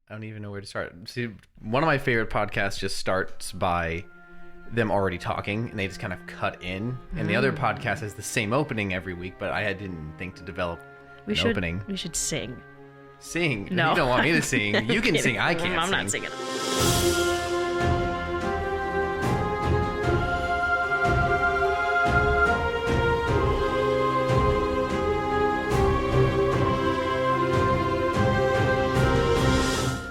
I don't even know where to start. See, one of my favorite podcasts just starts by them already talking, and they just kind of cut in. And the other podcast has the same opening every week, but I didn't think to develop an opening. We should sing. Sing? No. You don't want me to sing. You can sing. I can't I'm sing. not singing.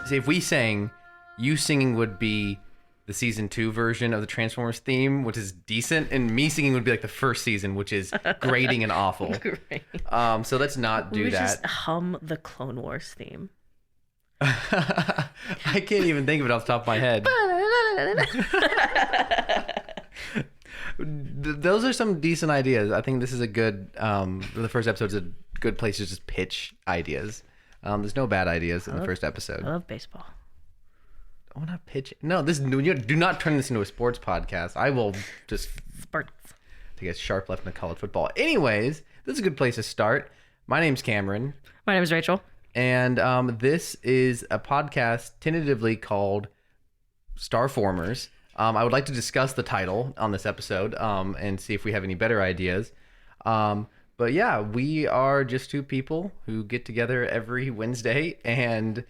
See, if we sang, you singing would be the season 2 version of the Transformers theme, which is decent, and me singing would be like the first season, which is grating and awful. Great. So let's not do We that. just hum the Clone Wars theme. I can't even think of it off the top of my head. Those are some decent ideas. I think this is a good, the first episode's a good place to just pitch ideas. There's no bad ideas in the first episode. I love baseball. I want to pitch. No, do not turn this into a sports podcast. I will just Sports. take a sharp left into college football. Anyways, this is a good place to start. My name's Cameron, My name is Rachel. and this is a podcast tentatively called Starformers. I would like to discuss the title on this episode and see if we have any better ideas. But yeah, we are just two people who get together every Wednesday and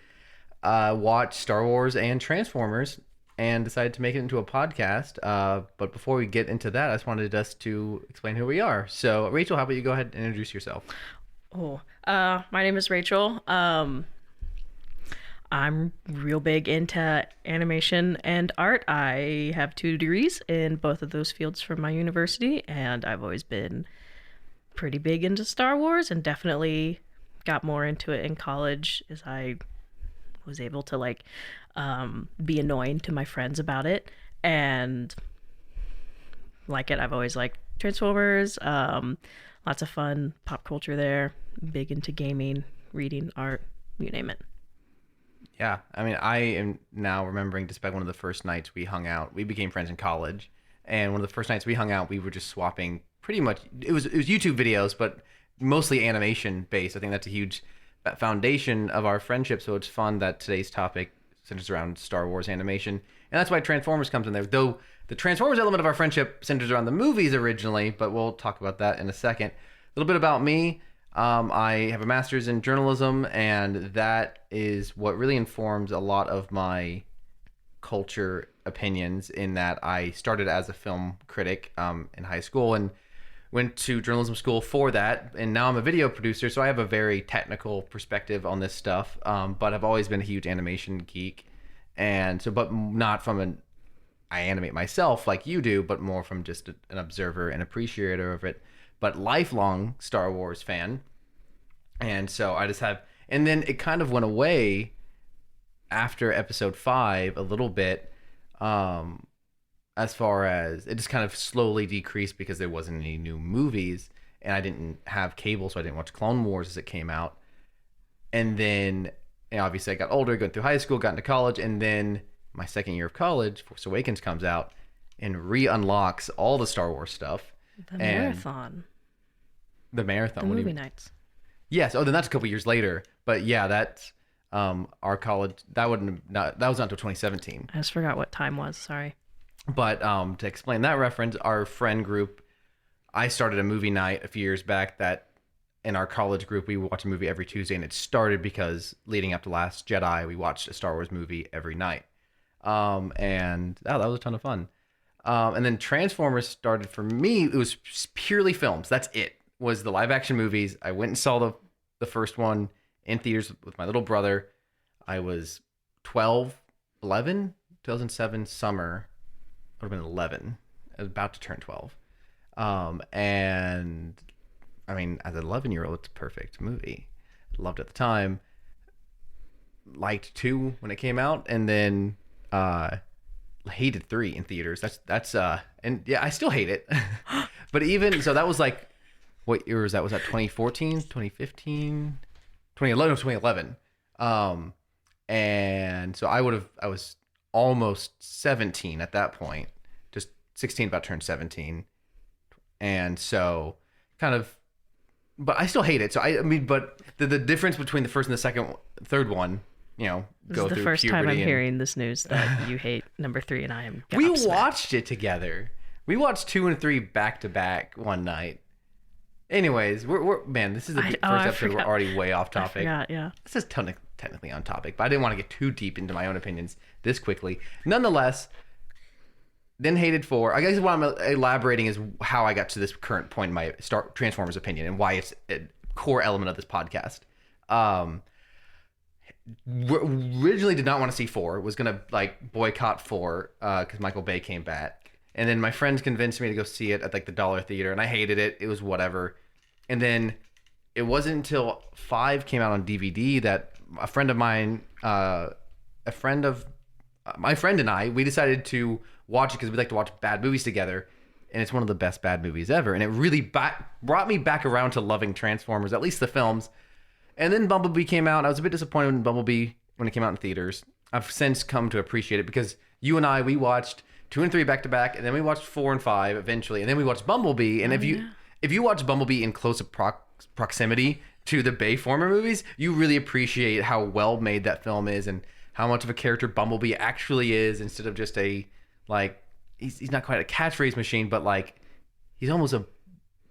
watch Star Wars and Transformers and decided to make it into a podcast. But before we get into that, I just wanted us to explain who we are. So, Rachel, how about you go ahead and introduce yourself? My name is Rachel. I'm real big into animation and art. I have 2 degrees in both of those fields from my university, and I've always been pretty big into Star Wars and definitely got more into it in college as I was able to be annoying to my friends about it and like it. I've always liked Transformers, lots of fun pop culture there, big into gaming, reading, art, you name it. Yeah, I mean, I am now remembering just back one of the first nights we hung out. We became friends in college, and one of the first nights we hung out, we were just swapping pretty much. It was YouTube videos, but mostly animation based. I think that's a huge foundation of our friendship. So it's fun that today's topic centers around Star Wars animation, and that's why Transformers comes in there. Though the Transformers element of our friendship centers around the movies originally, but we'll talk about that in a second. A little bit about me. I have a master's in journalism, and that is what really informs a lot of my culture opinions, in that I started as a film critic in high school and went to journalism school for that, and now I'm a video producer, so I have a very technical perspective on this stuff, but I've always been a huge animation geek, and so, but not from I animate myself like you do, but more from just an observer and appreciator of it, but lifelong Star Wars fan. And so I just have, and then it kind of went away after episode 5 a little bit, as far as it just kind of slowly decreased because there wasn't any new movies, and I didn't have cable, so I didn't watch Clone Wars as it came out. And then, obviously I got older, going through high school, got into college, and then my second year of college, Force Awakens comes out and re-unlocks all the Star Wars stuff. The marathon. The marathon. The movie nights. Yes. Oh, then that's a couple years later. But yeah, that's our college. That was not until 2017. I just forgot what time was. Sorry. But to explain that reference, our friend group, I started a movie night a few years back that in our college group, we watch a movie every Tuesday, and it started because leading up to Last Jedi, we watched a Star Wars movie every night. And that was a ton of fun. And then Transformers started for me. It was purely films. That's it. Was the live action movies. I went and saw the first one in theaters with my little brother. I was 11, 2007 summer. I would have been 11. I was about to turn 12. And I mean, as an 11-year-old, it's a perfect movie. Loved it at the time. Liked 2 when it came out, and then hated 3 in theaters. That's and yeah, I still hate it. But even so, that was like, what year was that? Was that 2014, 2015, 2011? 2011. And so I was almost 17 at that point, just 16, about turned 17. And so kind of, but I still hate it. So I mean, but the difference between the first and the third one This go is the through first puberty. time I'm and... hearing this news that you hate number 3 and I am We gobsmacked. watched it together. We watched 2 and 3 back to back one night. Anyways, we're man, this is the first episode. We're already way off topic. I forgot, yeah. This is technically on topic, but I didn't want to get too deep into my own opinions this quickly. Nonetheless, then hated 4. I guess what I'm elaborating is how I got to this current point in my Transformers opinion and why it's a core element of this podcast. Originally did not want to see 4. Was gonna boycott 4 because Michael Bay came back, and then my friends convinced me to go see it at the Dollar Theater, and I hated it. It was whatever. And then it wasn't until 5 came out on DVD that a friend of mine, my friend and I, we decided to watch it because we like to watch bad movies together, and it's one of the best bad movies ever. And it really brought me back around to loving Transformers, at least the films. And then Bumblebee came out. I was a bit disappointed in Bumblebee when it came out in theaters. I've since come to appreciate it because you and I, we watched 2 and 3 back to back, and then we watched 4 and 5 eventually, and then we watched Bumblebee. And if you watch Bumblebee in close proximity to the Bayformer movies, you really appreciate how well made that film is and how much of a character Bumblebee actually is, instead of just a he's not quite a catchphrase machine, but he's almost a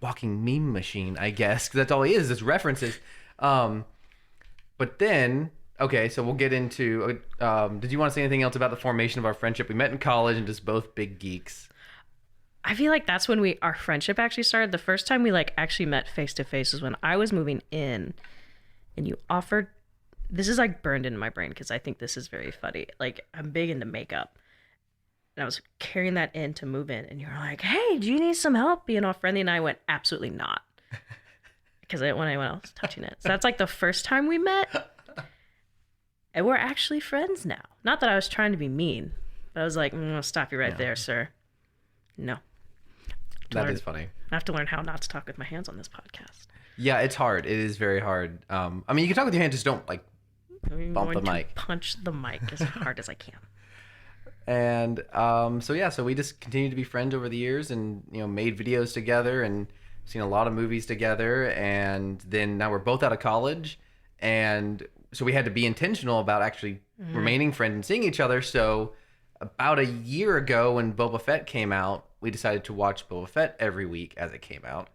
walking meme machine, I guess, because that's all he is. Just references. But then, okay, so we'll get into, did you want to say anything else about the formation of our friendship? We met in college and just both big geeks. I feel like that's when our friendship actually started. The first time we actually met face to face was when I was moving in and you offered, this is burned into my brain because I think this is very funny. I'm big into makeup. And I was carrying that in to move in and you were like, hey, do you need some help being all friendly? And I went, absolutely not. Because I didn't want anyone else touching it. So that's the first time we met. And we're actually friends now. Not that I was trying to be mean, but I was like, I'll stop you right there, sir. No. That is funny. I have to learn how not to talk with my hands on this podcast. Yeah, it's hard. It is very hard. I mean, you can talk with your hands, just don't I'm bump going the to mic. punch the mic as hard as I can. And so we just continued to be friends over the years, and made videos together, and seen a lot of movies together. And then now we're both out of college, and so we had to be intentional about actually remaining friends and seeing each other. So about a year ago, when Boba Fett came out, we decided to watch Boba Fett every week as it came out.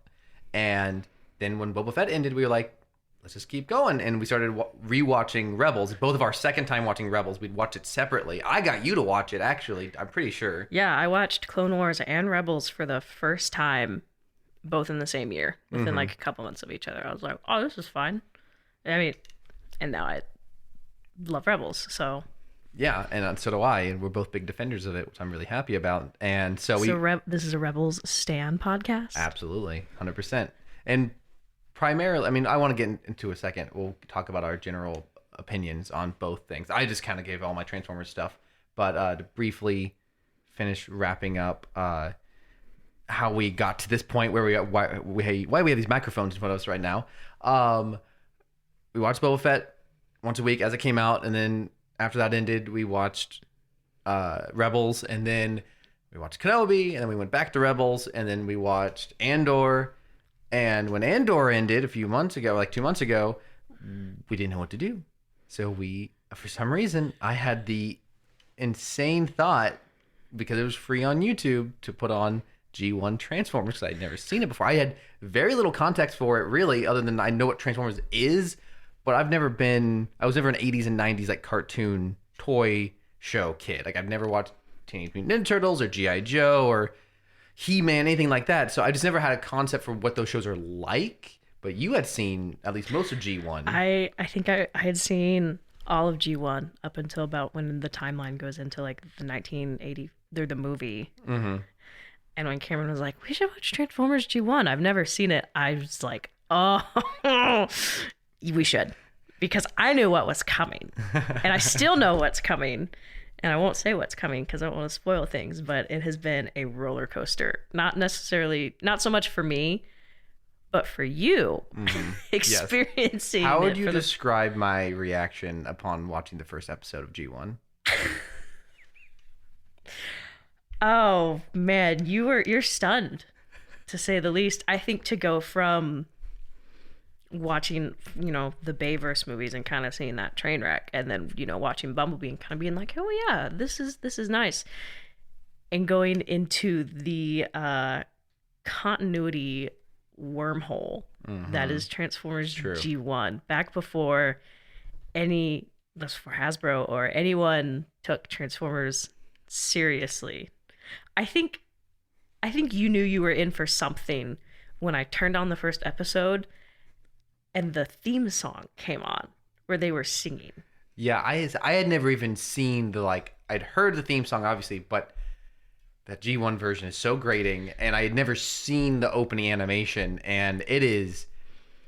And then when Boba Fett ended, we were like, let's just keep going. And we started rewatching Rebels. Both of our second time watching Rebels, we'd watched it separately. I got you to watch it, actually. I'm pretty sure. Yeah, I watched Clone Wars and Rebels for the first time, both in the same year, within a couple months of each other. I was like, oh, this is fine. I mean, and now I love Rebels, so... Yeah, and so do I, and we're both big defenders of it, which I'm really happy about. And so this is a Rebels Stan podcast? Absolutely, 100%. And primarily, I mean, I want to get into a second. We'll talk about our general opinions on both things. I just kind of gave all my Transformers stuff, but to briefly finish wrapping up how we got to this point where why we have these microphones in front of us right now. We watched Boba Fett once a week as it came out, and then after that ended, we watched Rebels, and then we watched Kenobi, and then we went back to Rebels, and then we watched Andor. And when Andor ended a few months ago, 2 months ago, we didn't know what to do. So for some reason, I had the insane thought, because it was free on YouTube, to put on G1 Transformers, because I'd never seen it before. I had very little context for it, really, other than I know what Transformers is, but I was never an 80s and 90s cartoon toy show kid. I've never watched Teenage Mutant Ninja Turtles or G.I. Joe or He-Man, anything like that. So I just never had a concept for what those shows are like. But you had seen at least most of G1. I think I had seen all of G1 up until about when the timeline goes into the 1980, they're the movie. Mm-hmm. And when Cameron was like, we should watch Transformers G1. I've never seen it. I was like, oh, we should. Because I knew what was coming. And I still know what's coming. And I won't say what's coming because I don't want to spoil things, but it has been a roller coaster. Not so much for me, but for you, experiencing. How would you describe my reaction upon watching the first episode of G1? Oh man, you're stunned, to say the least. I think to go from watching, you know, the Bayverse movies and kind of seeing that train wreck, and then, you know, watching Bumblebee and kind of being like, oh yeah, this is nice, and going into the continuity wormhole that is Transformers True. G1, back before that's for Hasbro or anyone took Transformers seriously. I think you knew you were in for something when I turned on the first episode and the theme song came on where they were singing. Yeah, I had never even seen I'd heard the theme song obviously, but that G1 version is so grating, and I had never seen the opening animation, and it is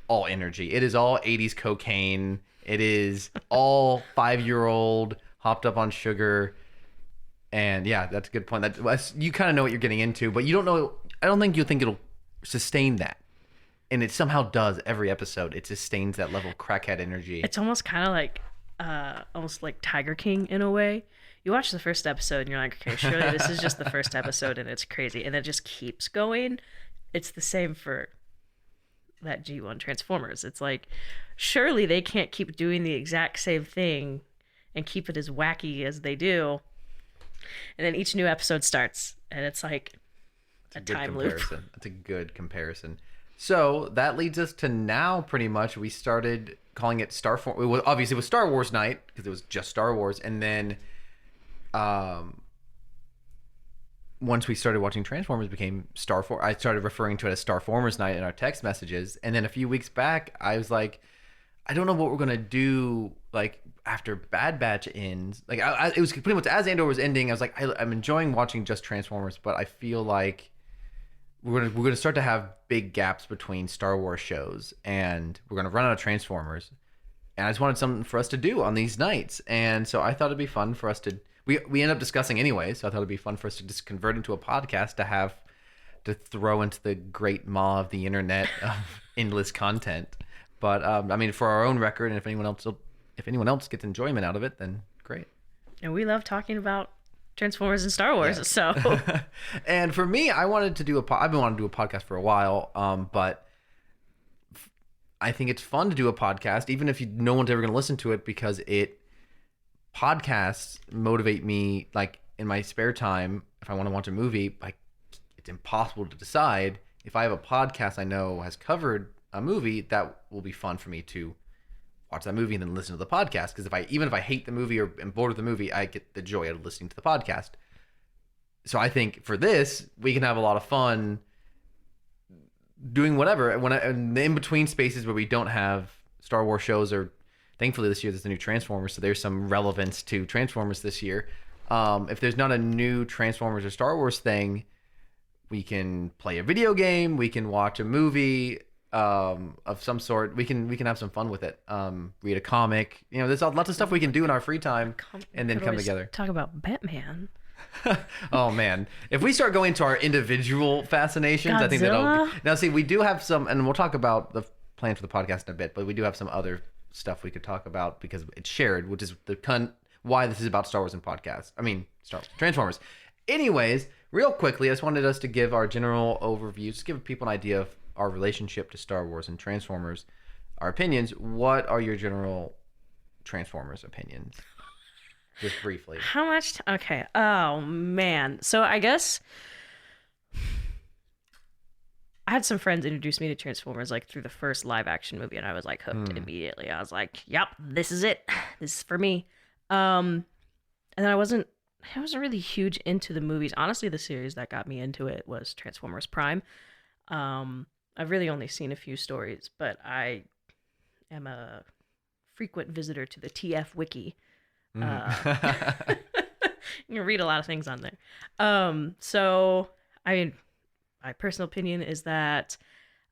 all energy. It is all 80s cocaine. It is all 5-year-old hopped up on sugar. And yeah, that's a good point. You kind of know what you're getting into, but you don't know. I don't think you think it'll sustain that. And it somehow does every episode. It sustains that level of crackhead energy. It's almost kind of like Tiger King in a way. You watch the first episode and you're like, okay, surely this is just the first episode and it's crazy. And it just keeps going. It's the same for that G1 Transformers. It's like, surely they can't keep doing the exact same thing and keep it as wacky as they do. And then each new episode starts and it's like a time loop. That's a good comparison. So that leads us to now pretty much we started calling it obviously it was Star Wars night because it was just Star Wars. And then once we started watching Transformers, it became I started referring to it as Starformers night in our text messages. And then a few weeks back, I was like, I don't know what we're going to do like after Bad Batch ends. Like it was pretty much as Andor was ending, I was like, I'm enjoying watching just Transformers, but I feel like we're gonna start to have big gaps between Star Wars shows, and we're gonna run out of Transformers. And I just wanted something for us to do on these nights, and so I thought it'd be fun for us to. We end up discussing anyway, so I thought it'd be fun for us to just convert into a podcast to throw into the great maw of the internet of endless content. But I mean, for our own record, and if anyone else gets enjoyment out of it, then great. And we love talking about Transformers and Star Wars. Yeah. So, and for me, I've been wanting to do a podcast for a while, but I think it's fun to do a podcast, even if no one's ever going to listen to it, because podcasts motivate me. Like in my spare time, if I want to watch a movie, like it's impossible to decide. If I have a podcast I know has covered a movie, that will be fun for me to watch that movie and then listen to the podcast. Because even if I hate the movie or am bored of the movie, I get the joy out of listening to the podcast. So I think for this, we can have a lot of fun doing whatever in the in-between spaces where we don't have Star Wars shows. Or thankfully this year there's the new Transformers, so there's some relevance to Transformers this year. If there's not a new Transformers or Star Wars thing, we can play a video game, we can watch a movie of some sort. We can have some fun with it. Read a comic. There's lots of stuff we can do in our free time, and then come together. Talk about Batman. Oh man, if we start going to our individual fascinations, Godzilla? I think that'll. Now, see, we do have some, and we'll talk about the plan for the podcast in a bit. But we do have some other stuff we could talk about because it's shared, which is why this is about Star Wars and podcasts. I mean, Star Wars, Transformers. Anyways, real quickly, I just wanted us to give our general overview, just give people an idea of our relationship to Star Wars and Transformers, our opinions. What are your general Transformers opinions? Just briefly. How much? Okay. Oh, man. So I guess I had some friends introduce me to Transformers like through the first live action movie, and I was like hooked immediately. I was like, yep, this is it. This is for me. And then I wasn't really huge into the movies. Honestly, the series that got me into it was Transformers Prime. I've really only seen a few stories, but I am a frequent visitor to the TF Wiki. You can read a lot of things on there. So, I mean, my personal opinion is that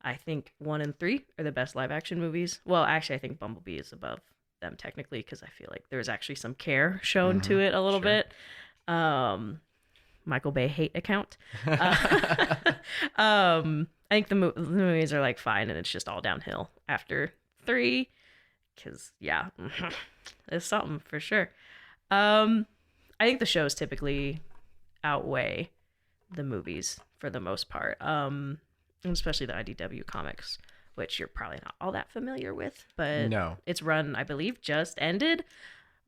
I think 1 and 3 are the best live action movies. Well, actually, I think Bumblebee is above them technically because I feel like there's actually some care shown to it a little bit. Michael Bay hate account. I think the movies are like fine, and it's just all downhill after 3. Because yeah, it's something for sure. I think the shows typically outweigh the movies for the most part, especially the IDW comics which you're probably not all that familiar with, but No. its run, I believe, just ended.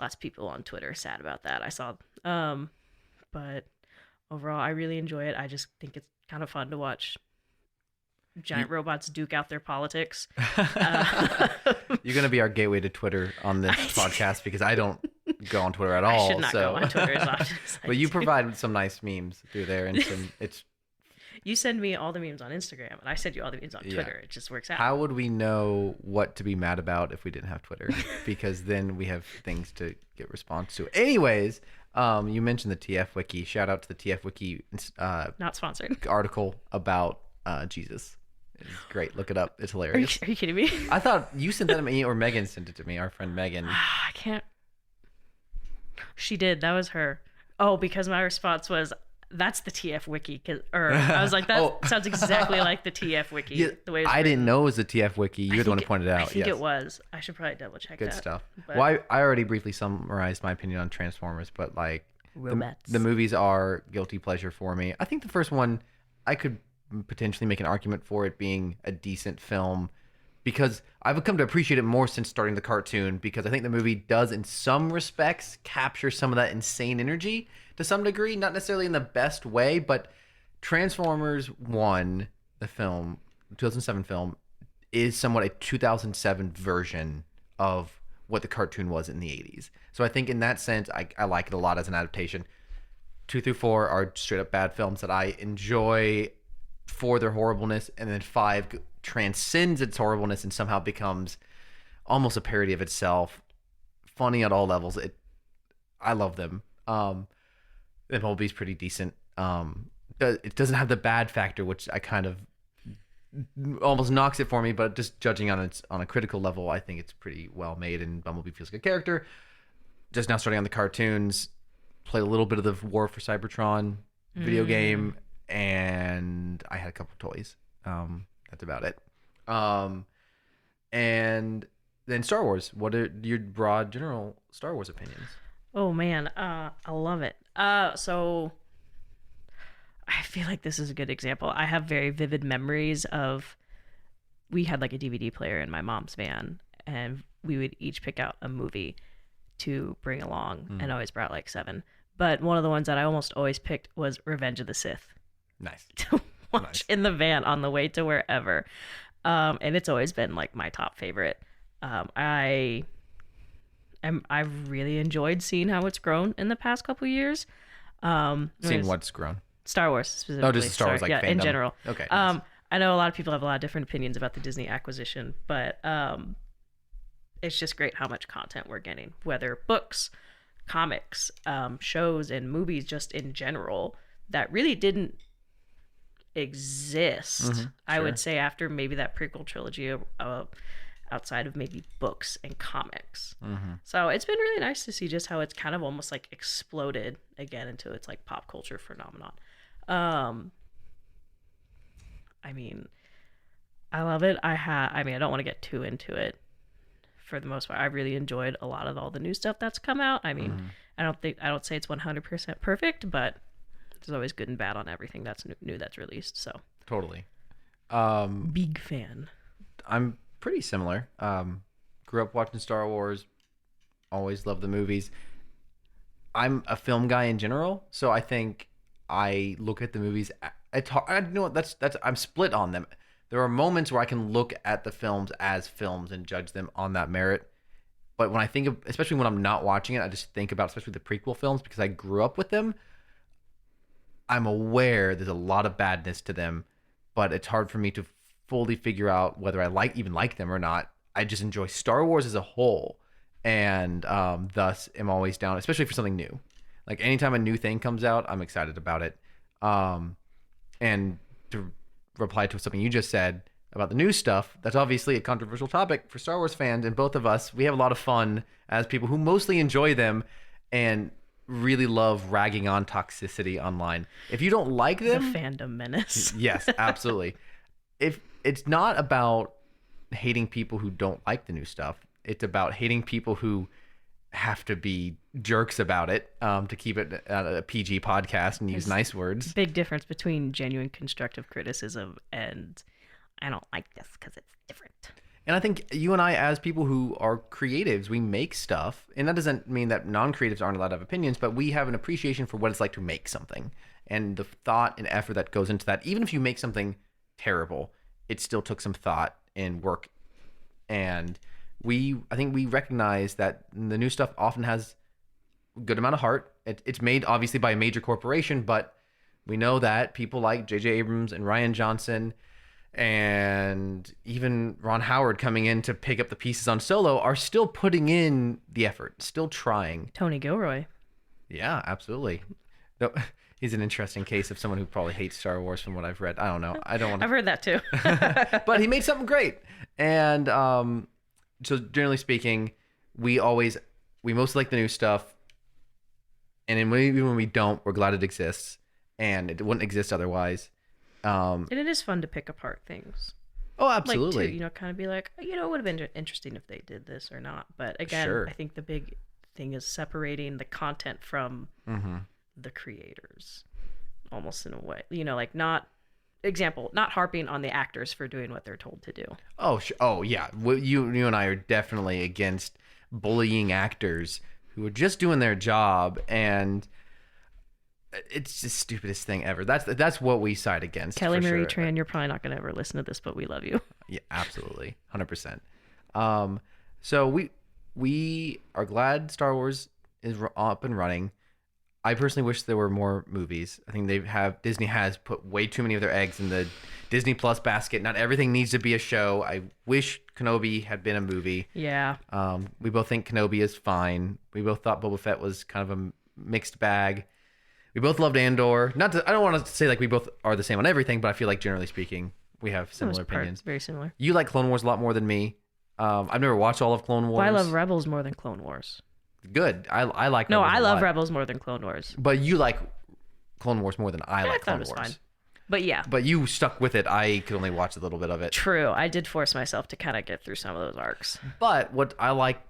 Lots of people on Twitter are sad about that. I saw, but overall, I really enjoy it. I just think it's kind of fun to watch giant robots duke out their politics. You're going to be our gateway to Twitter on this podcast because I don't go on Twitter at all. I should not go on Twitter as often as I But you do. provide some nice memes through there, and it's You send me all the memes on Instagram, and I send you all the memes on Yeah. Twitter. It just works out. how would we know what to be mad about if we didn't have Twitter? Because then we have things to get response to. Anyways, you mentioned the TF Wiki. Shout out to the TF Wiki Not sponsored. article about Jesus. It's great. Look it up. It's Are you, hilarious. are you kidding me? I thought you sent that to me or Megan sent it to me. Our friend Megan. I can't. She did. That was her. Oh, because my response was, "That's the TF Wiki." Or I was like, "That Oh. sounds exactly like the TF Wiki." Yeah, the way it's I written. didn't know it was the TF Wiki. You're the one who pointed it out. I think yes. it was. I should probably double check Good that. stuff. But Well, I already briefly summarized my opinion on Transformers, but like Robots. the movies are guilty pleasure for me. I think the first one, I could potentially make an argument for it being a decent film because I've come to appreciate it more since starting the cartoon because I think the movie does in some respects capture some of that insane energy to some degree, not necessarily in the best way, but Transformers 1, the film, 2007 film, is somewhat a 2007 version of what the cartoon was in the 80s. So I think in that sense, I like it a lot as an adaptation. 2 through 4 are straight up bad films that I enjoy for their horribleness, and then 5 transcends its horribleness and somehow becomes almost a parody of itself. Funny at all levels. I love them. The Bumblebee's pretty decent. It doesn't have the bad factor, which I kind of almost knocks it for me, but just judging on a critical level, I think it's pretty well made, and Bumblebee feels like a character. Just now starting on the cartoons, played a little bit of the War for Cybertron video game, and I had a couple toys. That's about it. And then Star Wars. What are your broad general Star Wars opinions? Oh man, I love it. So I feel like this is a good example. I have very vivid memories of we had like a DVD player in my mom's van, and we would each pick out a movie to bring along, and always brought like 7. But one of the ones that I almost always picked was Revenge of the Sith Nice. to watch Nice. in the van on the way to wherever. And it's always been like my top favorite. I've really enjoyed seeing how it's grown in the past couple years. Seeing what's grown. Star Wars specifically. Oh, just Star Wars, like yeah, in fandom. general. Okay, nice. I know a lot of people have a lot of different opinions about the Disney acquisition, but it's just great how much content we're getting, whether books, comics, shows, and movies, just in general, that really didn't exist. I sure. would say after maybe that prequel trilogy, outside of maybe books and comics. So it's been really nice to see just how it's kind of almost like exploded again into its like pop culture phenomenon. I mean, I love it. I mean, I don't want to get too into it. For the most part, I really enjoyed a lot of all the new stuff that's come out. I mean, I don't say it's 100% perfect, but there's always good and bad on everything that's new that's released. So Totally. big fan. I'm pretty similar. Grew up watching Star Wars. Always loved the movies. I'm a film guy in general, so I think I look at the movies. It's hard. I know that's. I'm split on them. There are moments where I can look at the films as films and judge them on that merit. But when I think of, especially when I'm not watching it, I just think about especially the prequel films because I grew up with them. I'm aware there's a lot of badness to them, but it's hard for me to fully figure out whether I even like them or not. I just enjoy Star Wars as a whole, and thus am always down, especially for something new. Like anytime a new thing comes out, I'm excited about it. And to reply to something you just said about the new stuff, that's obviously a controversial topic for Star Wars fans, and both of us, we have a lot of fun as people who mostly enjoy them and really love ragging on toxicity online. If you don't like The them, fandom menace. yes, absolutely. If it's not about hating people who don't like the new stuff, it's about hating people who have to be jerks about it, to keep it a PG podcast and use nice words. Big difference between genuine constructive criticism and I don't like this because it's different. And I think you and I, as people who are creatives, we make stuff, and that doesn't mean that non-creatives aren't allowed to have opinions, but we have an appreciation for what it's like to make something, and the thought and effort that goes into that. Even if you make something terrible, it still took some thought and work. And I think we recognize that the new stuff often has a good amount of heart. It's made obviously by a major corporation, but we know that people like J.J. Abrams and Rian Johnson and even Ron Howard coming in to pick up the pieces on Solo are still putting in the effort, still trying. Tony Gilroy. Yeah, absolutely. No, he's an interesting case of someone who probably hates Star Wars from what I've read. I don't know. I don't want to. I've heard that too. But he made something great. And so generally speaking, we mostly like the new stuff. And even when we don't, we're glad it exists. And it wouldn't exist otherwise. And it is fun to pick apart things. Oh, absolutely. Like, to, kind of be like, it would have been interesting if they did this or not. But again, Sure. I think the big thing is separating the content from the creators, almost in a way. Like not harping on the actors for doing what they're told to do. Oh, yeah. You and I are definitely against bullying actors who are just doing their job, and it's the stupidest thing ever. That's what we side against. Kelly Marie sure. Tran, you're probably not going to ever listen to this, but we love you. Yeah, absolutely, 100%. So we are glad Star Wars is up and running. I personally wish there were more movies. I think Disney has put way too many of their eggs in the Disney Plus basket. Not everything needs to be a show. I wish Kenobi had been a movie. Yeah. We both think Kenobi is fine. We both thought Boba Fett was kind of a mixed bag. We both loved Andor. I don't want to say like we both are the same on everything, but I feel like generally speaking, we have similar opinions. Very similar. You like Clone Wars a lot more than me. I've never watched all of Clone Wars. Well, I love Rebels more than Clone Wars. Good. I like No, Rebels I a love lot. Rebels more than Clone Wars. But you like Clone Wars more than I like thought Clone it was Wars. fine. But yeah. But you stuck with it. I could only watch a little bit of it. True. I did force myself to kind of get through some of those arcs. But what I like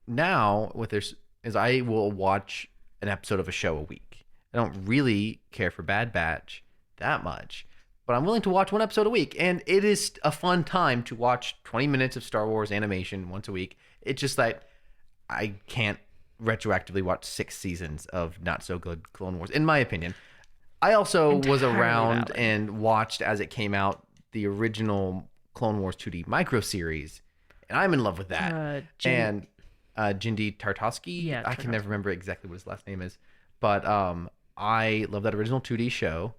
now with this is I will watch an episode of a show a week. I don't really care for Bad Batch that much, but I'm willing to watch one episode a week. And it is a fun time to watch 20 minutes of Star Wars animation once a week. It's just that I can't retroactively watch 6 seasons of not so good Clone Wars, in my opinion. I also was around and watched as it came out the original Clone Wars 2D micro series, and I'm in love with that. And Jindy Tartakovsky, Yeah, I can never remember exactly what his last name is, but I love that original 2D show,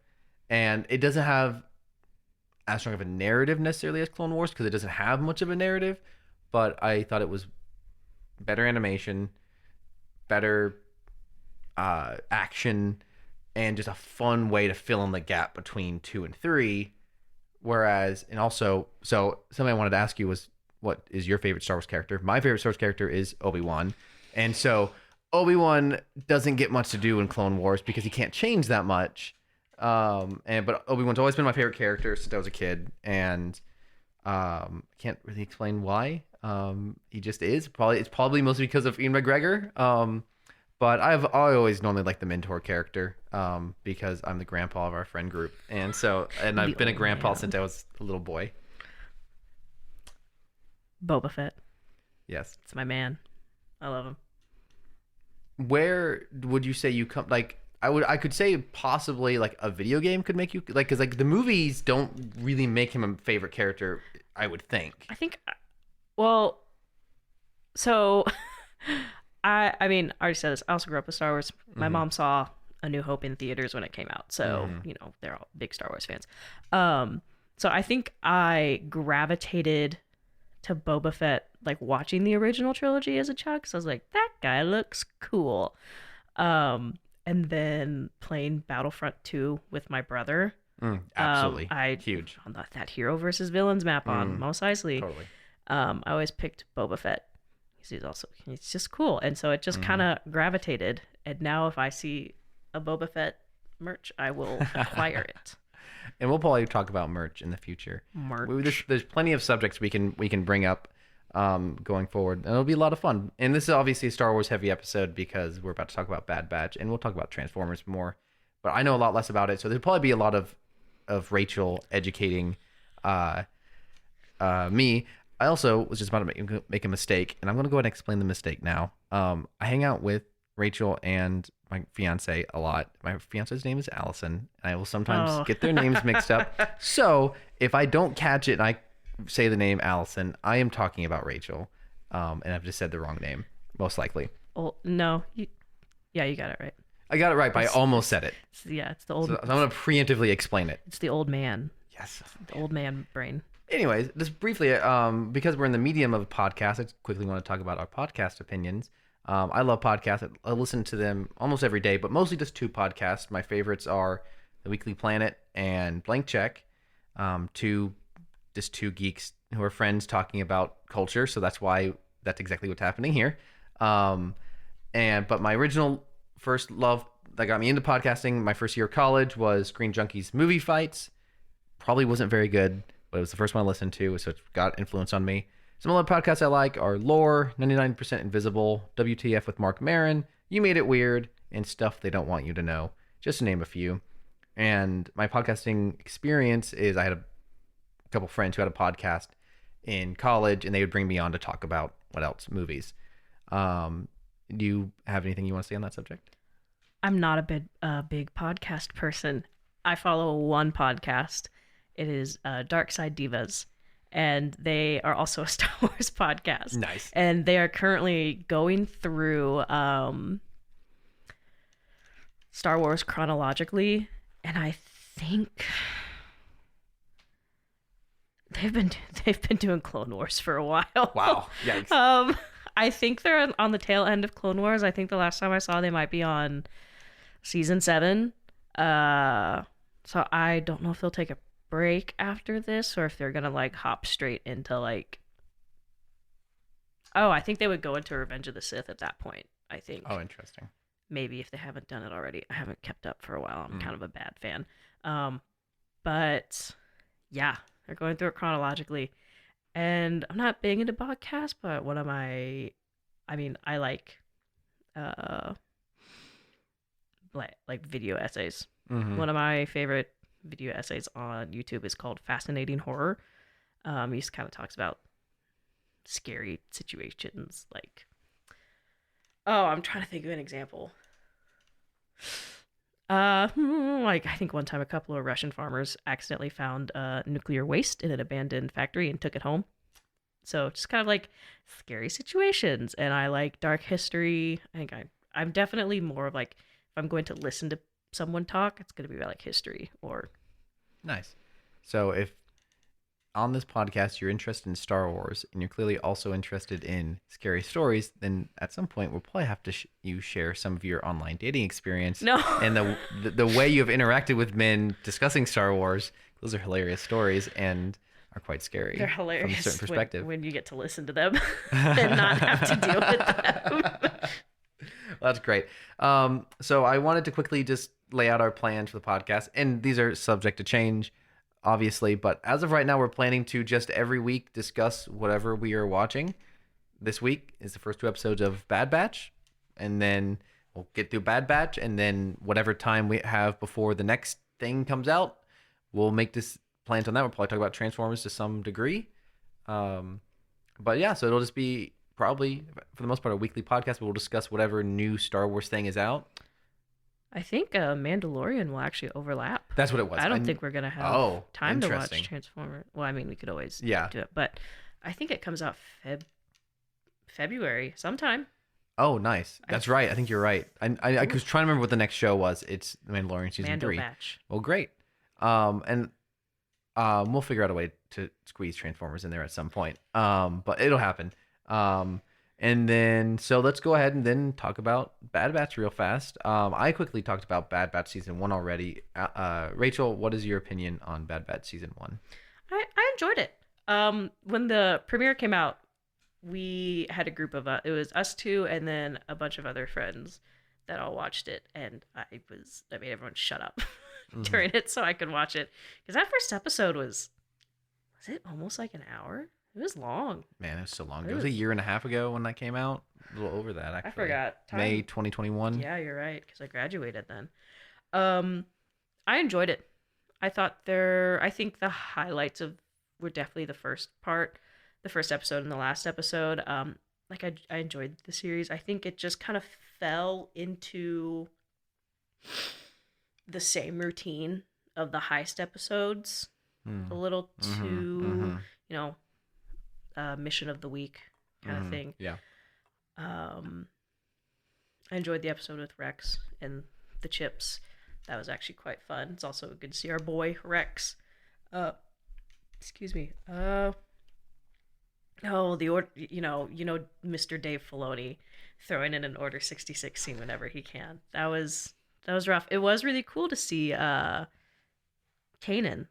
and it doesn't have as strong of a narrative necessarily as Clone Wars because it doesn't have much of a narrative, but I thought it was better animation, better action, and just a fun way to fill in the gap between 2 and 3. Whereas, and also, so something I wanted to ask you was, what is your favorite Star Wars character? My favorite Star Wars character is Obi-Wan. And so Obi-Wan doesn't get much to do in Clone Wars because he can't change that much. But Obi-Wan's always been my favorite character since I was a kid. And can't really explain why. He just is. It's probably mostly because of Ian McGregor. But I always normally liked the mentor character because I'm the grandpa of our friend group. And I've been a grandpa since I was a little boy. Boba Fett. Yes. It's my man. I love him. Where would you say you come, like, I could say possibly like a video game could make you, like, because like the movies don't really make him a favorite character, I would think. I think, well, so I mean, I already said this. I also grew up with Star Wars. My mom saw A New Hope in theaters when it came out. So, they're all big Star Wars fans. So I think I gravitated to Boba Fett, like watching the original trilogy as a child, because I was like, that guy looks cool. And then playing Battlefront 2 with my brother. Absolutely. Huge. On that hero versus villains map on Mos Eisley. Totally. I always picked Boba Fett. He's just cool. And so it just kind of gravitated. And now if I see a Boba Fett merch, I will acquire it. And we'll probably talk about merch in the future. There's plenty of subjects we can bring up going forward, and it'll be a lot of fun. And this is obviously a Star Wars heavy episode because we're about to talk about Bad Batch, and we'll talk about Transformers more. But I know a lot less about it, so there'll probably be a lot of Rachel educating me, I also was just about to make a mistake, and I'm going to go ahead and explain the mistake now. I hang out with Rachel and my fiance a lot. My fiance's name is Allison, and I will sometimes get their names mixed up. So if I don't catch it and I say the name Allison, I am talking about Rachel, and I've just said the wrong name, most likely. Oh, no. Yeah, you got it right. I got it right, but I almost said it. It's the old. So I'm going to preemptively explain it. It's the old man. Yes. The old man brain. Anyways, just briefly, because we're in the medium of a podcast, I quickly want to talk about our podcast opinions. I love podcasts. I listen to them almost every day, but mostly just 2 podcasts. My favorites are The Weekly Planet and Blank Check. Two geeks who are friends talking about culture, so that's exactly what's happening here. But my original first love that got me into podcasting, my first year of college, was Screen Junkies Movie Fights. Probably wasn't very good, but it was the first one I listened to, so it got influence on me. Some other podcasts I like are Lore, 99% Invisible, WTF with Mark Maron, You Made It Weird, and Stuff They Don't Want You to Know, just to name a few. And my podcasting experience is I had a couple friends who had a podcast in college, and they would bring me on to talk about what else? Movies. Do you have anything you want to say on that subject? I'm not a big podcast person. I follow one podcast. It is Dark Side Divas, and they are also a Star Wars podcast. Nice. And they are currently going through Star Wars chronologically, and I think they've been doing Clone Wars for a while. Wow. Yikes. I think they're on the tail end of Clone Wars. I think the last time I saw they might be on season 7. So I don't know if they'll take a break after this or if they're gonna like hop straight into like. Oh, I think they would go into Revenge of the Sith at that point. I think. Oh, interesting. Maybe if they haven't done it already. I haven't kept up for a while. I'm kind of a bad fan. But yeah, they're going through it chronologically. And I'm not big into podcasts, but I like like video essays. Mm-hmm. One of my favorite video essays on YouTube is called Fascinating Horror. He just kind of talks about scary situations. Like, I'm trying to think of an example. Like I think one time a couple of Russian farmers accidentally found nuclear waste in an abandoned factory and took it home. So just kind of like scary situations. And I like dark history. I think I'm definitely more of like, if I'm going to listen to someone talk, it's going to be about like history or. Nice. So if on this podcast you're interested in Star Wars and you're clearly also interested in scary stories, then at some point we'll probably have to you share some of your online dating experience. No. And the way you have interacted with men discussing Star Wars. Those are hilarious stories and are quite scary. They're hilarious from a certain perspective. when you get to listen to them and not have to deal with them. Well, that's great. So I wanted to quickly just lay out our plans for the podcast, and these are subject to change, obviously, but as of right now, we're planning to just every week discuss whatever we are watching. This week is the first 2 episodes of Bad Batch, and then we'll get through Bad Batch, and then whatever time we have before the next thing comes out, we'll make this plans on that. We'll probably talk about Transformers to some degree. But yeah, so it'll just be probably, for the most part, a weekly podcast, but we'll discuss whatever new Star Wars thing is out. I think Mandalorian will actually overlap. That's what it was. I don't think we're going to have time to watch Transformers. Well, I mean, we could always do it, but I think it comes out February sometime. Oh, nice. That's right. I think you're right. I was trying to remember what the next show was. It's Mandalorian season 3. Batch. Well, great. And we'll figure out a way to squeeze Transformers in there at some point. But it'll happen. And then, so let's go ahead and then talk about Bad Batch real fast. I quickly talked about Bad Batch season 1 already. Rachel, what is your opinion on Bad Batch season 1? I enjoyed it. When the premiere came out, we had a group of it was us 2 and then a bunch of other friends that all watched it, and I made everyone shut up during it so I could watch it, because that first episode was it almost like an hour? It was long. Man, it was so long. It was a year and a half ago when that came out. A little over that, actually. I forgot. May 2021. Yeah, you're right, because I graduated then. I enjoyed it. I think the highlights of were definitely the first episode and the last episode. Like I enjoyed the series. I think it just kind of fell into the same routine of the heist episodes, a little too, you know, mission of the week kind of thing. Yeah. I enjoyed the episode with Rex and the chips. That was actually quite fun. It's also good to see our boy Rex. Excuse me. The order. Mr. Dave Filoni throwing in an Order 66 scene whenever he can. That was rough. It was really cool to see Kanan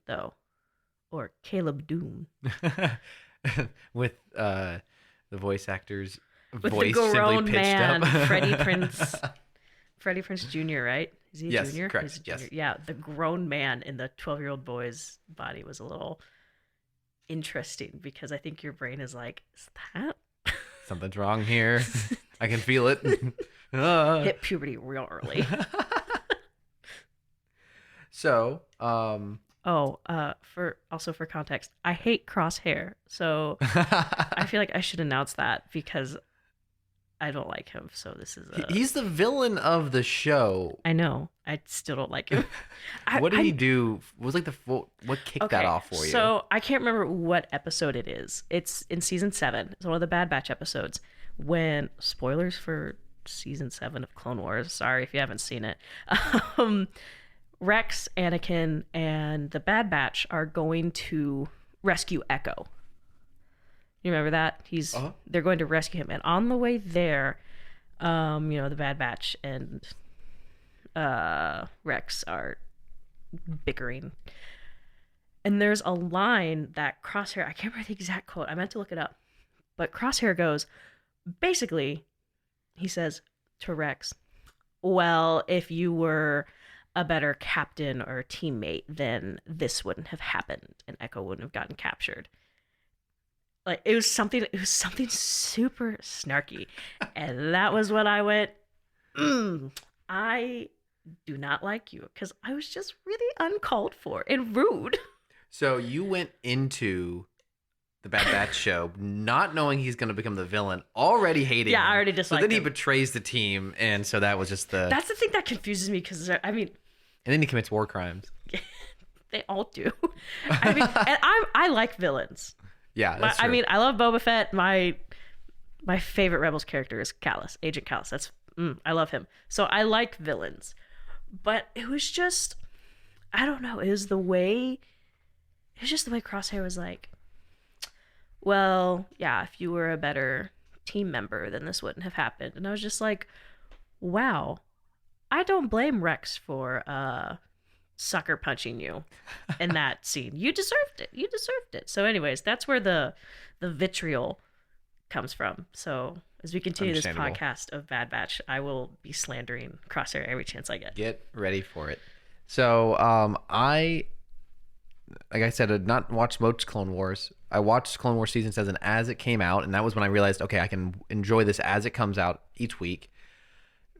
though, or Caleb Doom, with the voice actor's with voice the grown simply pitched man, up. Freddie Prinze Jr., right? Is he a Yes, junior? correct, He's a junior. yes. Yeah, the grown man in the 12-year-old boy's body was a little interesting because I think your brain is like, is that? Something's wrong here. I can feel it. Ah. Hit puberty real early. So, for context, I hate crosshair. So I feel like I should announce that because I don't like him. So this is he's the villain of the show. I know. I still don't like him. What did he do? What was like what kicked that off for you? So I can't remember what episode it is. It's in season 7. It's one of the Bad Batch episodes. When spoilers for season 7 of Clone Wars. Sorry if you haven't seen it. Rex, Anakin, and the Bad Batch are going to rescue Echo. You remember that? They're going to rescue him, and on the way there, the Bad Batch and Rex are bickering. And there's a line that Crosshair, I can't remember the exact quote. I meant to look it up. But Crosshair goes, basically, he says to Rex, well, if you were a better captain or teammate, then this wouldn't have happened and Echo wouldn't have gotten captured. Like it was something super snarky. And that was when I went, I do not like you, because I was just really uncalled for and rude. So you went into the Bad Batch show not knowing he's going to become the villain, already hating him. I already disliked So then he him. betrays the team, and so that was just That's the thing that confuses me, because I mean, and then he commits war crimes. they all do. I mean, and I like villains. Yeah, that's true. I mean, I love Boba Fett. My favorite Rebels character is Callus, Agent Callus. I love him. So I like villains. But it was just, I don't know. It was just the way Crosshair was like, well, yeah, if you were a better team member, then this wouldn't have happened. And I was just like, wow, I don't blame Rex for sucker punching you in that scene. You deserved it. So anyways, that's where the vitriol comes from. So as we continue this podcast of Bad Batch, I will be slandering Crosshair every chance I get. Get ready for it. So like I said, I did not watch most Clone Wars. I watched Clone Wars Season 7 as it came out, and that was when I realized, okay, I can enjoy this as it comes out each week.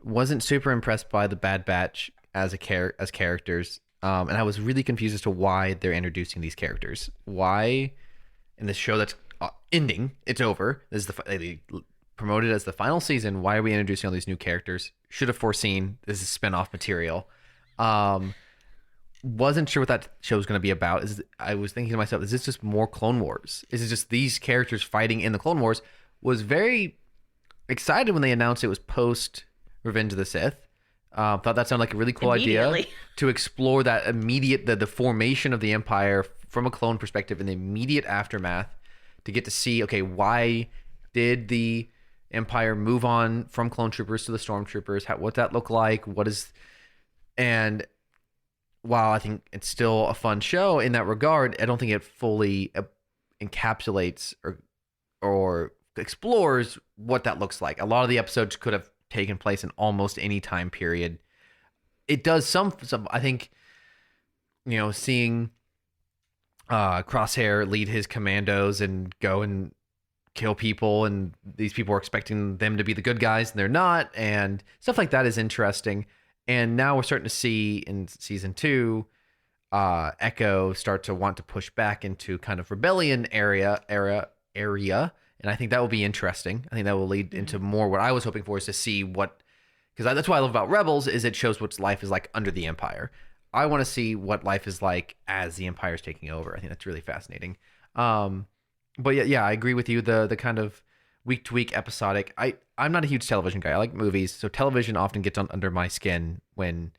Wasn't super impressed by the Bad Batch as characters, and I was really confused as to why they're introducing these characters. Why, in this show that's ending, it's over. This is they promoted as the final season. Why are we introducing all these new characters? Should have foreseen this is spinoff material. Wasn't sure what that show was going to be about. I was thinking to myself, is this just more Clone Wars? Is it just these characters fighting in the Clone Wars? Was very excited when they announced it was post Revenge of the Sith. Thought that sounded like a really cool idea to explore that immediate, the formation of the Empire from a clone perspective in the immediate aftermath, to get to see, okay, why did the Empire move on from clone troopers to the stormtroopers? What that look like? And while I think it's still a fun show in that regard, I don't think it fully encapsulates or explores what that looks like. A lot of the episodes could have taken place in almost any time period. It does some I think, seeing Crosshair lead his commandos and go and kill people, and these people are expecting them to be the good guys and they're not, and stuff like that is interesting. And now we're starting to see in season 2 Echo start to want to push back into kind of rebellion area, and I think that will be interesting. I think that will lead into more what I was hoping for, is to see what, because that's what I love about Rebels, is it shows what life is like under the Empire. I want to see what life is like as the Empire is taking over. I think that's really fascinating. But yeah, I agree with you. The kind of week to week episodic. I'm not a huge television guy. I like movies, so television often gets under my skin when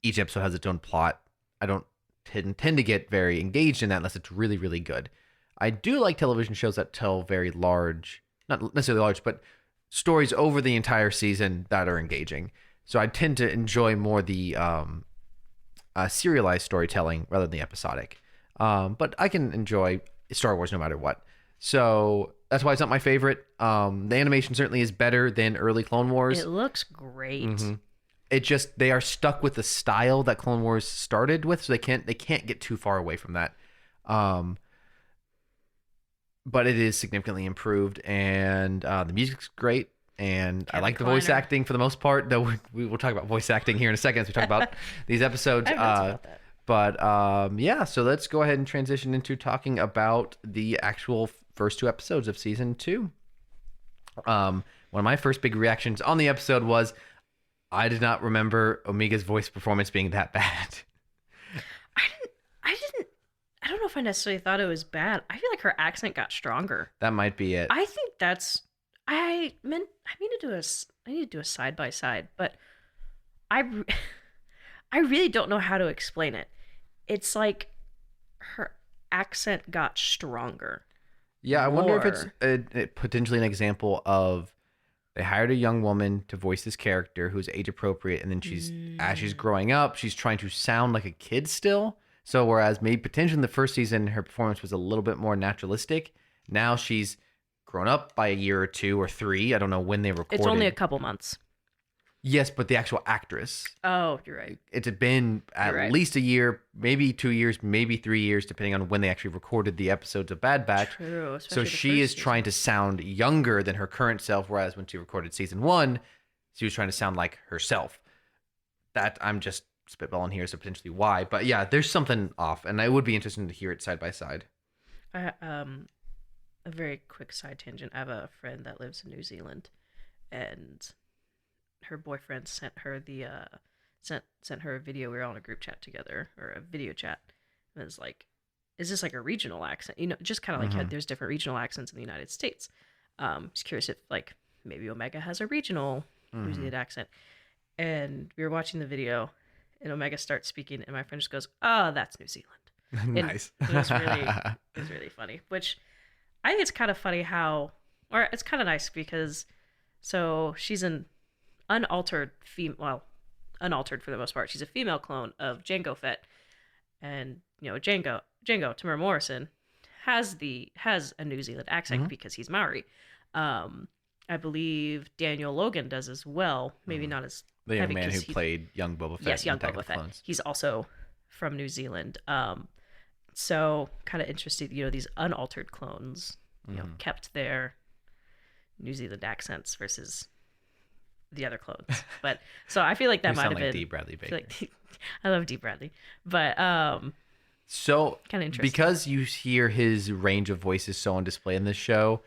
each episode has its own plot. I don't tend to get very engaged in that unless it's really, really good. I do like television shows that tell very large, not necessarily large, but stories over the entire season that are engaging. So I tend to enjoy more the serialized storytelling rather than the episodic. But I can enjoy Star Wars no matter what. So that's why it's not my favorite. The animation certainly is better than early Clone Wars. It looks great. Mm-hmm. It just, they are stuck with the style that Clone Wars started with, so they can't get too far away from that. But it is significantly improved, and the music's great, and I like the voice acting for the most part. Though we will talk about voice acting here in a second as we talk about these episodes. Yeah, so let's go ahead and transition into talking about the actual first 2 episodes of season 2. One of my first big reactions on the episode was, I did not remember Omega's voice performance being that bad. I don't know if I necessarily thought it was bad. I feel like her accent got stronger. That might be it. I think that's. I need to do a side by side, but I really don't know how to explain it. It's like her accent got stronger. Yeah, I wonder if it's potentially an example of, they hired a young woman to voice this character who's age appropriate, and then as she's growing up, she's trying to sound like a kid still. So whereas maybe potentially in the first season her performance was a little bit more naturalistic, now she's grown up by a year or 2 or 3. I don't know when they recorded. It's only a couple months. Yes, but the actual actress. Oh, you're right. It's been at least a year, maybe 2 years, maybe 3 years, depending on when they actually recorded the episodes of Bad Batch. True. So she is trying to sound younger than her current self, whereas when she recorded season 1, she was trying to sound like herself. That, I'm just spitballing here, so potentially why. But yeah, there's something off, and it would be interesting to hear it side by side. A very quick side tangent. I have a friend that lives in New Zealand, and her boyfriend sent her sent her a video. We were on a group chat together, or a video chat, and it was like, is this like a regional accent? You know, just kind of like how there's different regional accents in the United States. Just curious if like maybe Omega has a regional New Zealand accent. And we were watching the video, and Omega starts speaking, and my friend just goes, "Oh, that's New Zealand." Nice. It was really funny. Which I think it's kind of funny how, or it's kind of nice because, so she's an unaltered unaltered for the most part. She's a female clone of Jango Fett, and you know Jango Tamara Morrison has a New Zealand accent because he's Maori. I believe Daniel Logan does as well. Maybe not as the young man who played young Boba Fett. Yes, young Boba Fett. He's also from New Zealand. So kind of interested, you know, these unaltered clones, you know, kept their New Zealand accents versus the other clones. But so I feel like that might have been D. Bradley Baker. I love D. Bradley, but so kind of interesting because you hear his range of voices so on display in this show.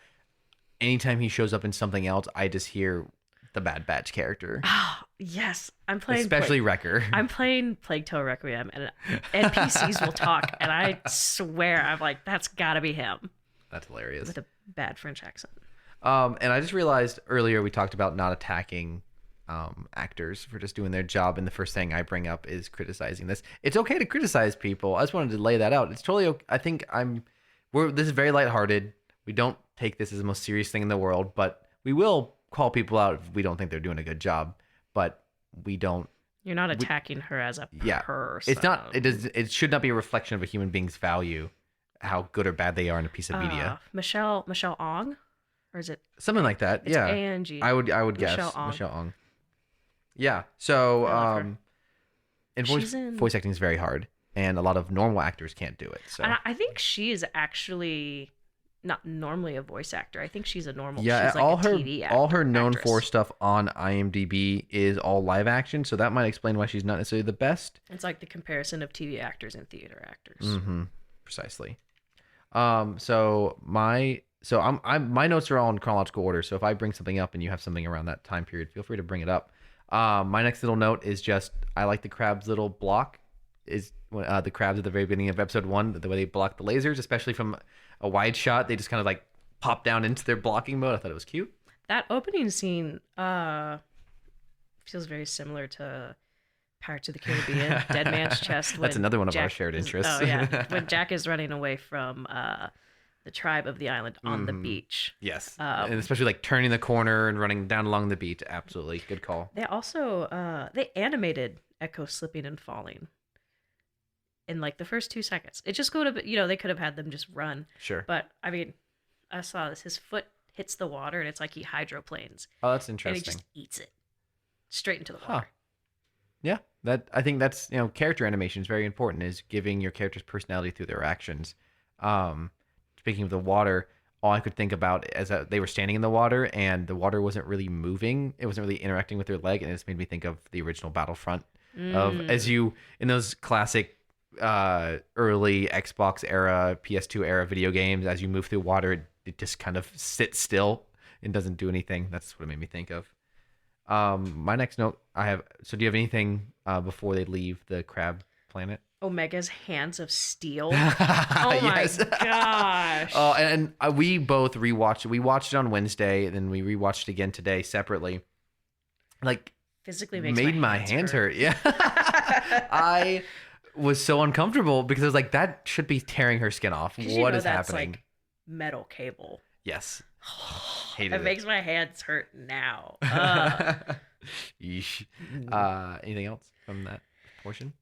Anytime he shows up in something else, I just hear the Bad Batch character. Oh, yes. I'm playing... Especially Wrecker. I'm playing Plague Tale Requiem, and NPCs will talk, and I swear, I'm like, that's gotta be him. That's hilarious. With a bad French accent. And I just realized earlier we talked about not attacking actors for just doing their job, and the first thing I bring up is criticizing this. It's okay to criticize people. I just wanted to lay that out. It's totally okay. I think this is very lighthearted. We don't take this as the most serious thing in the world, but we will call people out if we don't think they're doing a good job. But we don't. You're not attacking her as a person. It's not. It should not be a reflection of a human being's value, how good or bad they are in a piece of media. Michelle Ong, or is it something like that? It's yeah, A-N-G. I would guess Michelle Ong. Yeah. So and voice acting is very hard, and a lot of normal actors can't do it. So and I think she is actually not normally a voice actor. I think she's a normal. Yeah, she's like all a her TV all her known actress. for stuff on IMDb is all live action, so that might explain why she's not necessarily the best. It's like the comparison of TV actors and theater actors. Mm-hmm. Precisely. I'm my notes are all in chronological order. So if I bring something up and you have something around that time period, feel free to bring it up. My next little note is just I like the crab's little block. Is the crabs at the very beginning of episode 1, the way they block the lasers, especially from a wide shot, they just kind of like pop down into their blocking mode. I thought it was cute. That opening scene feels very similar to Pirates of the Caribbean, Dead Man's Chest. That's another one of our Jack shared is- interests. Oh yeah, when Jack is running away from the tribe of the island on the beach. Yes, and especially like turning the corner and running down along the beach. Absolutely, good call. They also they animated Echo slipping and falling in like the first 2 seconds. It just could have, they could have had them just run. Sure. But I mean, I saw this. His foot hits the water, and it's like he hydroplanes, Oh, that's and he interesting. just eats it straight into the Huh. water. Yeah, that I think that's character animation is very important. Is giving your characters personality through their actions. Speaking of the water, all I could think about is that they were standing in the water and the water wasn't really moving. It wasn't really interacting with their leg, and it just made me think of the original Battlefront. Of as you in those classic early Xbox era, PS2 era video games, as you move through water, it just kind of sits still and doesn't do anything. That's what it made me think of. My next note I have. So, do you have anything before they leave the crab planet? Omega's hands of steel. Oh my gosh. Oh, and we both rewatched it. We watched it on Wednesday, and then we rewatched it again today separately. Like, Physically makes made my hands hurt. Yeah, I was so uncomfortable because I was like, that should be tearing her skin off. 'Cause What is that's happening? like metal cable. Yes, hated It it. makes my hands hurt now. Yeesh. Anything else from that portion?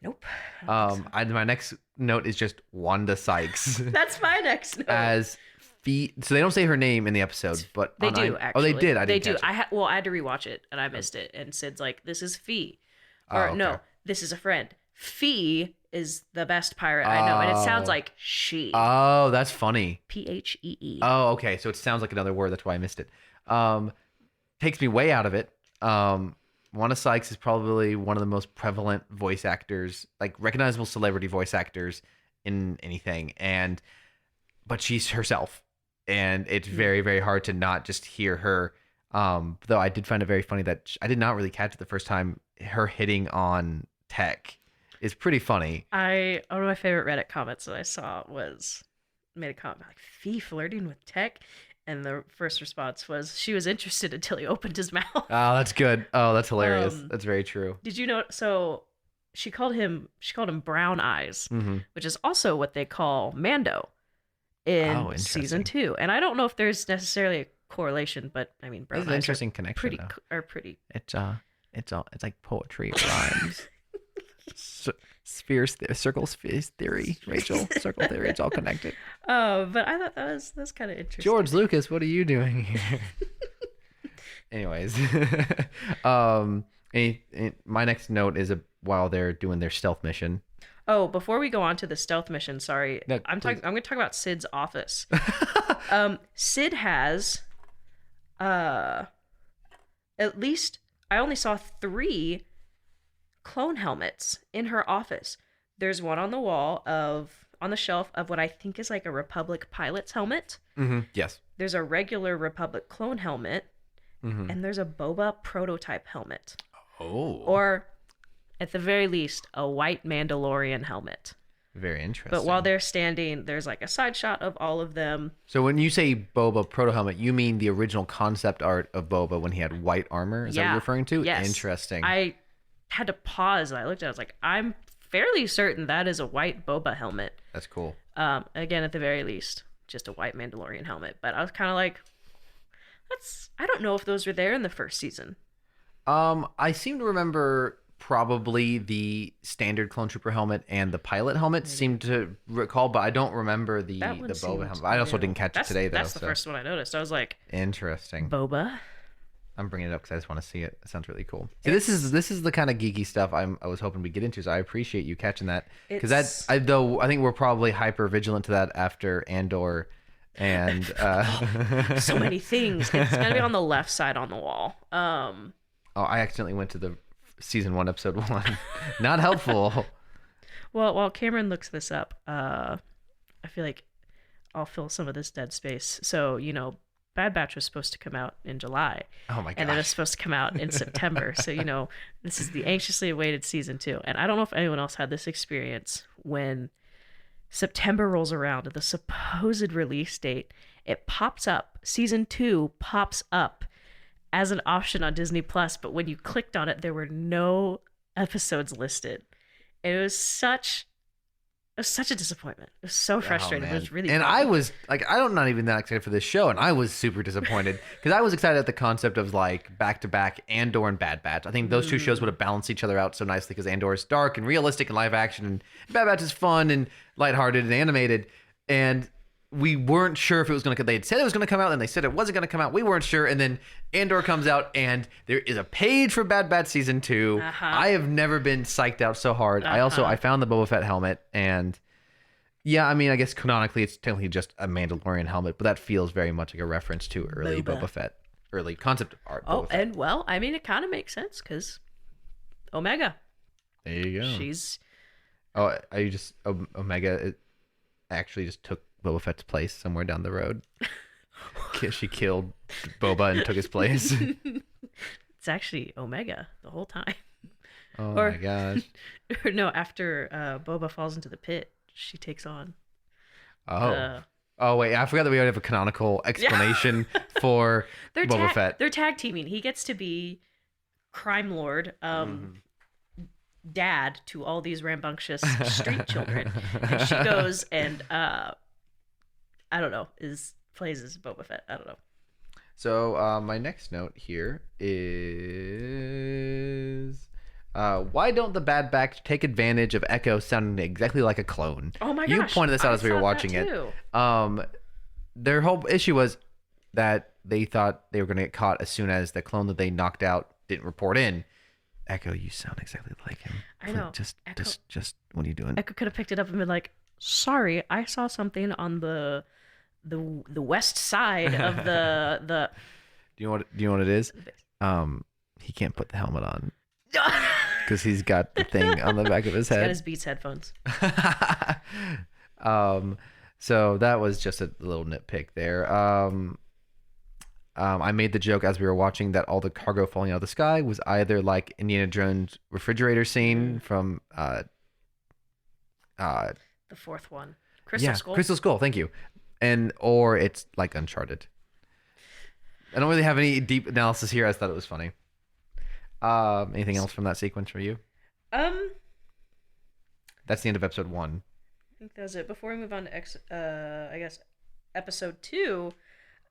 Nope. My next note is just Wanda Sykes That's my next note. as Fee. So they don't say her name in the episode, but They on do, I- actually. Oh, they did. I They didn't do. catch it. I had to rewatch it, and I missed it. And Sid's like, "This is Fee," Oh, or okay. no, "This is a friend." Fee is the best pirate I know, and it sounds Oh. like she. Oh, that's funny. Phee. Oh, okay. So it sounds like another word. That's why I missed it. Takes me way out of it. Wanda Sykes is probably one of the most prevalent voice actors, like recognizable celebrity voice actors in anything. But she's herself, and it's very, very hard to not just hear her. Though I did find it very funny that I did not really catch it the first time. Her hitting on Tech is pretty funny. One of my favorite Reddit comments that I saw made a comment like Fee flirting with Tech, and the first response was she was interested until he opened his mouth. Oh, that's good. Oh, that's hilarious. Um, That's very true. Did you know? So she called him Brown Eyes, Mm-hmm. which is also what they call Mando in Oh, season interesting. 2. And I don't know if there's necessarily a correlation, but I mean, brown That's an eyes interesting connection. are pretty. It's like poetry. It rhymes. Circles theory, Rachel. Circle theory. It's all connected. But I thought that's kind of interesting. George Lucas, what are you doing here? Anyways, my next note is while they're doing their stealth mission. Oh, before we go on to the stealth mission, sorry, No, I'm please. going to talk about Sid's office. Sid has, at least I only saw 3 clone helmets in her office. There's one on the wall on the shelf of what I think is like a Republic pilot's helmet. Mm-hmm. Yes. There's a regular Republic clone helmet, Mm-hmm. and there's a Boba prototype helmet, Oh. or at the very least, a white Mandalorian helmet. Very interesting. But while they're standing, there's like a side shot of all of them. So when you say Boba proto helmet, you mean the original concept art of Boba when he had white armor? Is that what Yeah. you're referring to? Yes. Interesting. I had to pause. I looked at it. I was like, I'm fairly certain that is a white Boba helmet. That's cool. Again, at the very least, just a white Mandalorian helmet. But I was kind of like, I don't know if those were there in the first season. I seem to remember probably the standard clone trooper helmet and the pilot helmet seem to recall, but I don't remember the That one Boba seemed helmet. I also new. didn't catch it That's- today though. That's the So first one I noticed. I was like, interesting. Boba? I'm bringing it up because I just want to see it. It sounds really cool. See, this is the kind of geeky stuff I was hoping we'd get into. So I appreciate you catching that because It's- I think we're probably hyper vigilant to that after Andor And So many things. It's gonna be on the left side on the wall. Oh, I accidentally went to the season 1, episode 1. Not helpful. Well, while Cameron looks this up, I feel like I'll fill some of this dead space. So, Bad Batch was supposed to come out in July. Oh my And then it's gosh. supposed to come out in September. So, this is the anxiously awaited season 2. And I don't know if anyone else had this experience when September rolls around, the supposed release date, it pops up. Season 2 pops up as an option on Disney Plus, but when you clicked on it, there were no episodes listed. It was such a disappointment. It was so frustrating. It was really And fun. I was like, I'm not even that excited for this show, and I was super disappointed because I was excited at the concept of like back to back Andor and Bad Batch. I think those two shows would have balanced each other out so nicely because Andor is dark and realistic and live action, and Bad Batch is fun and lighthearted and animated. And we weren't sure if it was going to. They had said it was going to come out, and they said it wasn't going to come out. We weren't sure, and then Andor comes out, and there is a page for Bad Batch season 2. I have never been psyched out so hard. I found the Boba Fett helmet, and yeah, I mean, I guess canonically it's technically just a Mandalorian helmet, but that feels very much like a reference to early Boba Fett, early concept art. Oh, Boba Fett. and well, I mean, it kind of makes sense because Omega, There you go. she's Are you just Omega? It actually just took Boba Fett's place somewhere down the road. She killed Boba and took his place. it's actually Omega the whole time. Oh Or- my gosh. Or no, after Boba falls into the pit, she takes on. Oh. Oh wait, I forgot that we already have a canonical explanation for Boba Fett. They're tag teaming. He gets to be crime lord, dad to all these rambunctious street children, and she goes and I don't know, plays as Boba Fett. I don't know. So my next note here is why don't the Bad Batch take advantage of Echo sounding exactly like a clone? Oh my You gosh, pointed this out I as we were thought watching that it. too. Their whole issue was that they thought they were going to get caught as soon as the clone that they knocked out didn't report in. Echo, you sound exactly like him. I know. Just, Echo- what are you doing? Echo could have picked it up and been like, "Sorry, I saw something on the west side of the." Do you know what it is? He can't put the helmet on because he's got the thing on the back of his He's got head. his Beats headphones. So that was just a little nitpick there. I made the joke as we were watching that all the cargo falling out of the sky was either like Indiana Jones refrigerator scene from The fourth one, Crystal Skull. Crystal Skull, thank you. Or it's like Uncharted. I don't really have any deep analysis here. I just thought it was funny. Anything else from that sequence for you? I That's the end of episode 1. think that's it. Before we move on to I guess episode 2,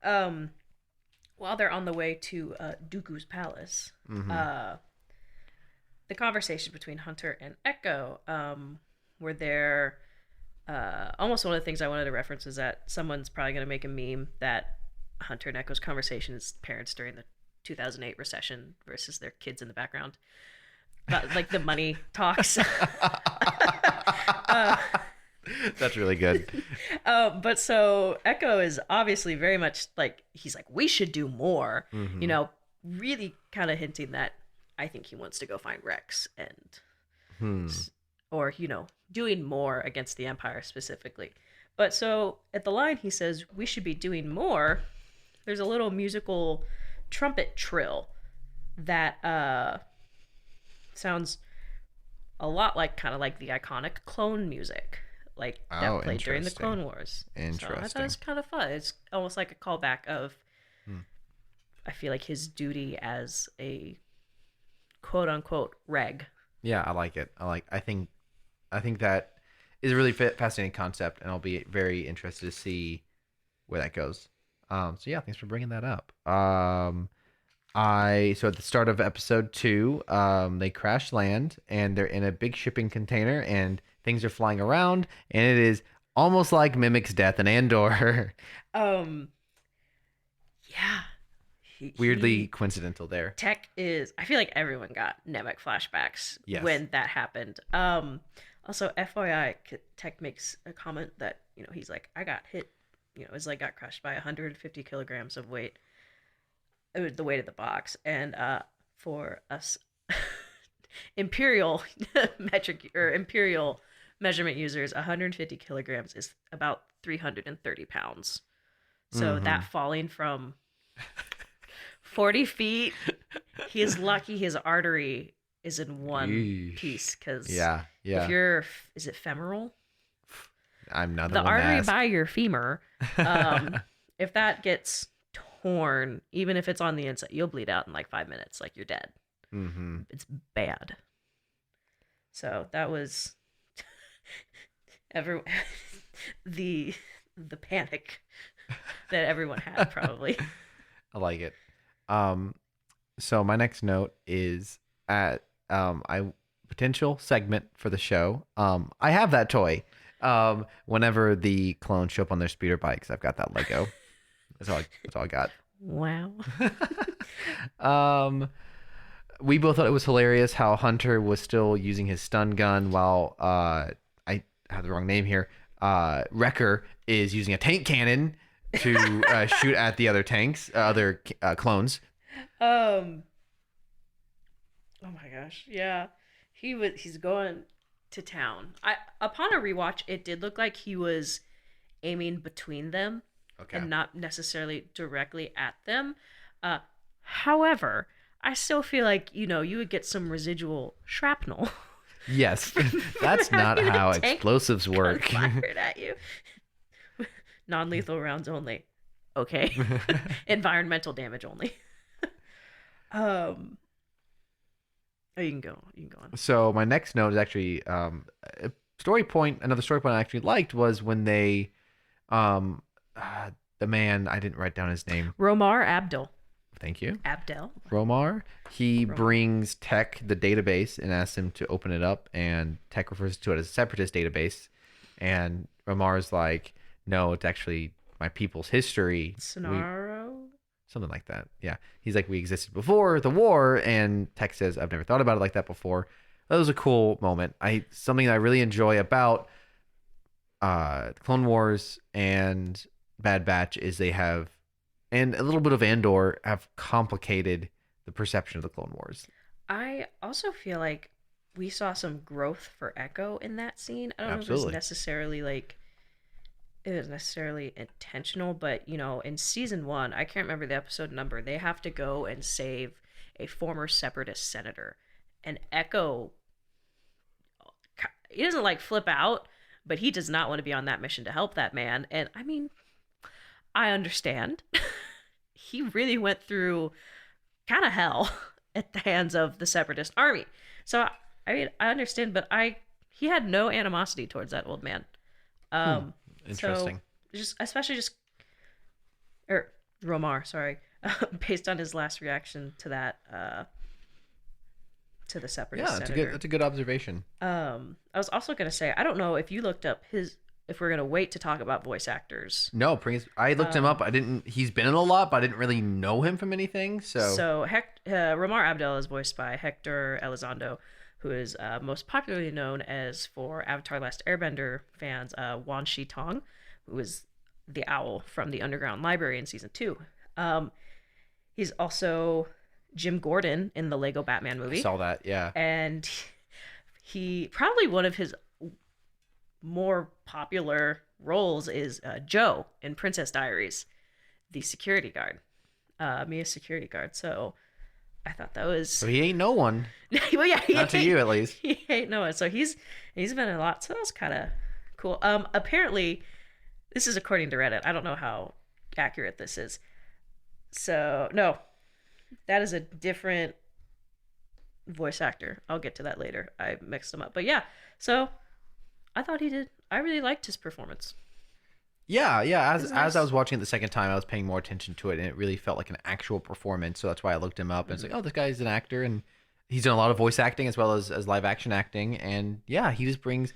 while they're on the way to Dooku's palace, the conversation between Hunter and Echo, where they're almost one of the things I wanted to reference is that someone's probably going to make a meme that Hunter and Echo's conversation is parents during the 2008 recession versus their kids in the background. About, like the money talks. That's really good. But so Echo is obviously very much like, he's like, we should do more, really kind of hinting that I think he wants to go find Rex and, or, doing more against the Empire specifically. But so at the line, he says, we should be doing more. There's a little musical trumpet trill that sounds a lot like kind of like the iconic clone music, like that played during the Clone Wars. Interesting. So I thought it was kind of fun. It's almost like a callback of, I feel like his duty as a quote unquote reg. Yeah, I like it. I think that is a really fascinating concept, and I'll be very interested to see where that goes. So yeah, thanks for bringing that up. So at the start of episode 2, they crash land and they're in a big shipping container and things are flying around, and it is almost like Mimic's death in Andor. Yeah. Weirdly coincidental there. Tech is, I feel like everyone got Nemec flashbacks when that happened. Also, FYI, Tech makes a comment that, he's like, I got hit, his leg got crushed by 150 kilograms of weight. It was the weight of the box, and for us imperial metric or imperial measurement users, 150 kilograms is about 330 pounds. So that falling from 40 feet, he is lucky his artery is in one piece, because yeah. if you're, is it femoral? I'm not The one to artery ask. by your femur, if that gets torn, even if it's on the inside, you'll bleed out in like 5 minutes, like you're dead. Mm-hmm. It's bad. So that was every the panic that everyone had, probably. I like it. So my next note is at I potential segment for the show. I have that toy. Whenever the clones show up on their speeder bikes, I've got that Lego. That's all I got. Wow. We both thought it was hilarious how Hunter was still using his stun gun while I have the wrong name here. Wrecker is using a tank cannon to shoot at the other tanks, other clones. Oh my gosh, yeah. He's going to town. Upon a rewatch, it did look like he was aiming between them and not necessarily directly at them. However, I still feel like, you would get some residual shrapnel. Yes, that's not how explosives work. Fired at you. Non-lethal rounds only. Okay. Environmental damage only. Oh, you can go on. So my next note is actually another story point I actually liked was when they the man, I didn't write down his name. Romar Abdel. Thank you. Abdel. Romar. He brings Tech the database and asks him to open it up, and Tech refers to it as a separatist database. And Romar's like, no, it's actually my people's history. Sonaro? Something like that. Yeah. He's like, we existed before the war, and Tech says, I've never thought about it like that before. That was a cool moment. Something that I really enjoy about Clone Wars and Bad Batch is they have, and a little bit of Andor, have complicated the perception of the Clone Wars. I also feel like we saw some growth for Echo in that scene. I don't know if it was necessarily intentional, but in season 1, I can't remember the episode number, they have to go and save a former separatist senator, and Echo, he doesn't like flip out, but he does not want to be on that mission to help that man. And I mean, I understand. He really went through kind of hell at the hands of the separatist army. So I mean, I understand, but he had no animosity towards that old man. Interesting. So Romar, sorry, based on his last reaction to that, to the separatist senator. That's a good observation. I was also gonna say, I don't know if you looked up if we're gonna wait to talk about voice actors. No, I looked him up. He's been in a lot, but I didn't really know him from anything. So Romar Abdel is voiced by Hector Elizondo, who is most popularly known as, for Avatar: Last Airbender fans, Wan Shi Tong, who is the owl from the Underground Library in season 2. He's also Jim Gordon in the Lego Batman movie. I saw that, yeah. And he probably one of his more popular roles is Joe in Princess Diaries, the security guard, Mia's security guard. So I thought that was. So he ain't no one. Well, yeah, not to you at least. He ain't no one. So he's been in a lot. So that was kind of cool. Apparently, this is according to Reddit. I don't know how accurate this is. So no, that is a different voice actor. I'll get to that later. I mixed them up, but yeah. So I thought he did. I really liked his performance. Yeah. As I was watching it the second time, I was paying more attention to it, and it really felt like an actual performance. So that's why I looked him up, and it's like, oh, this guy's an actor, and he's done a lot of voice acting as well as live action acting, and yeah, he just brings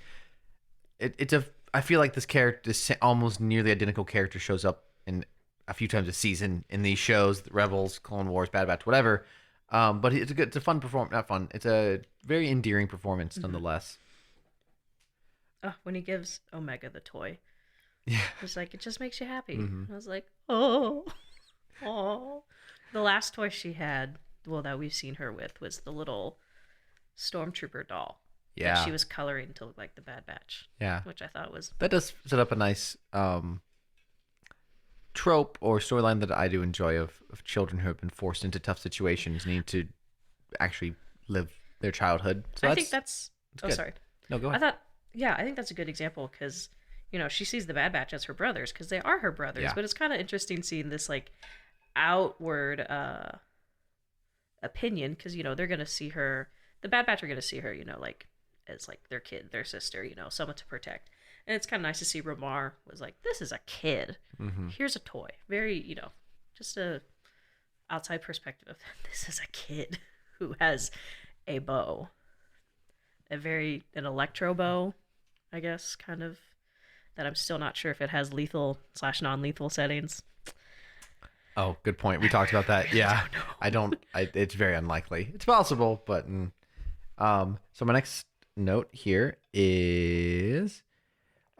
it. I feel like this character, this almost nearly identical character, shows up in a few times a season in these shows, Rebels, Clone Wars, Bad Batch, whatever. But it's a fun performance. Not fun. It's a very endearing performance nonetheless. When he gives Omega the toy, Yeah. It's like, it just makes you happy. Mhm. I was like, oh, oh. The last toy she had, well, that we've seen her with, was the little stormtrooper doll that Yeah. she was coloring to look like the Bad Batch, Yeah. which I thought was That does set up a nice trope or storyline that I do enjoy of children who have been forced into tough situations need to actually live their childhood. So I think that's. Oh, good. sorry. No, go I ahead. thought, yeah, I think that's a good example because, she sees the Bad Batch as her brothers because they are her brothers. Yeah. But it's kind of interesting seeing this like outward opinion because they're gonna see her. The Bad Batch are gonna see her, like as like their kid, their sister, someone to protect. And it's kind of nice to see Ramar was like, this is a kid. Mm-hmm. Here's a toy. Very, just a outside perspective of this is a kid who has a bow, an electro bow, I guess, kind of, that I'm still not sure if it has lethal/non-lethal settings. Oh, good point. We talked about that. Yeah, I don't. It's very unlikely. It's possible, but so my next note here is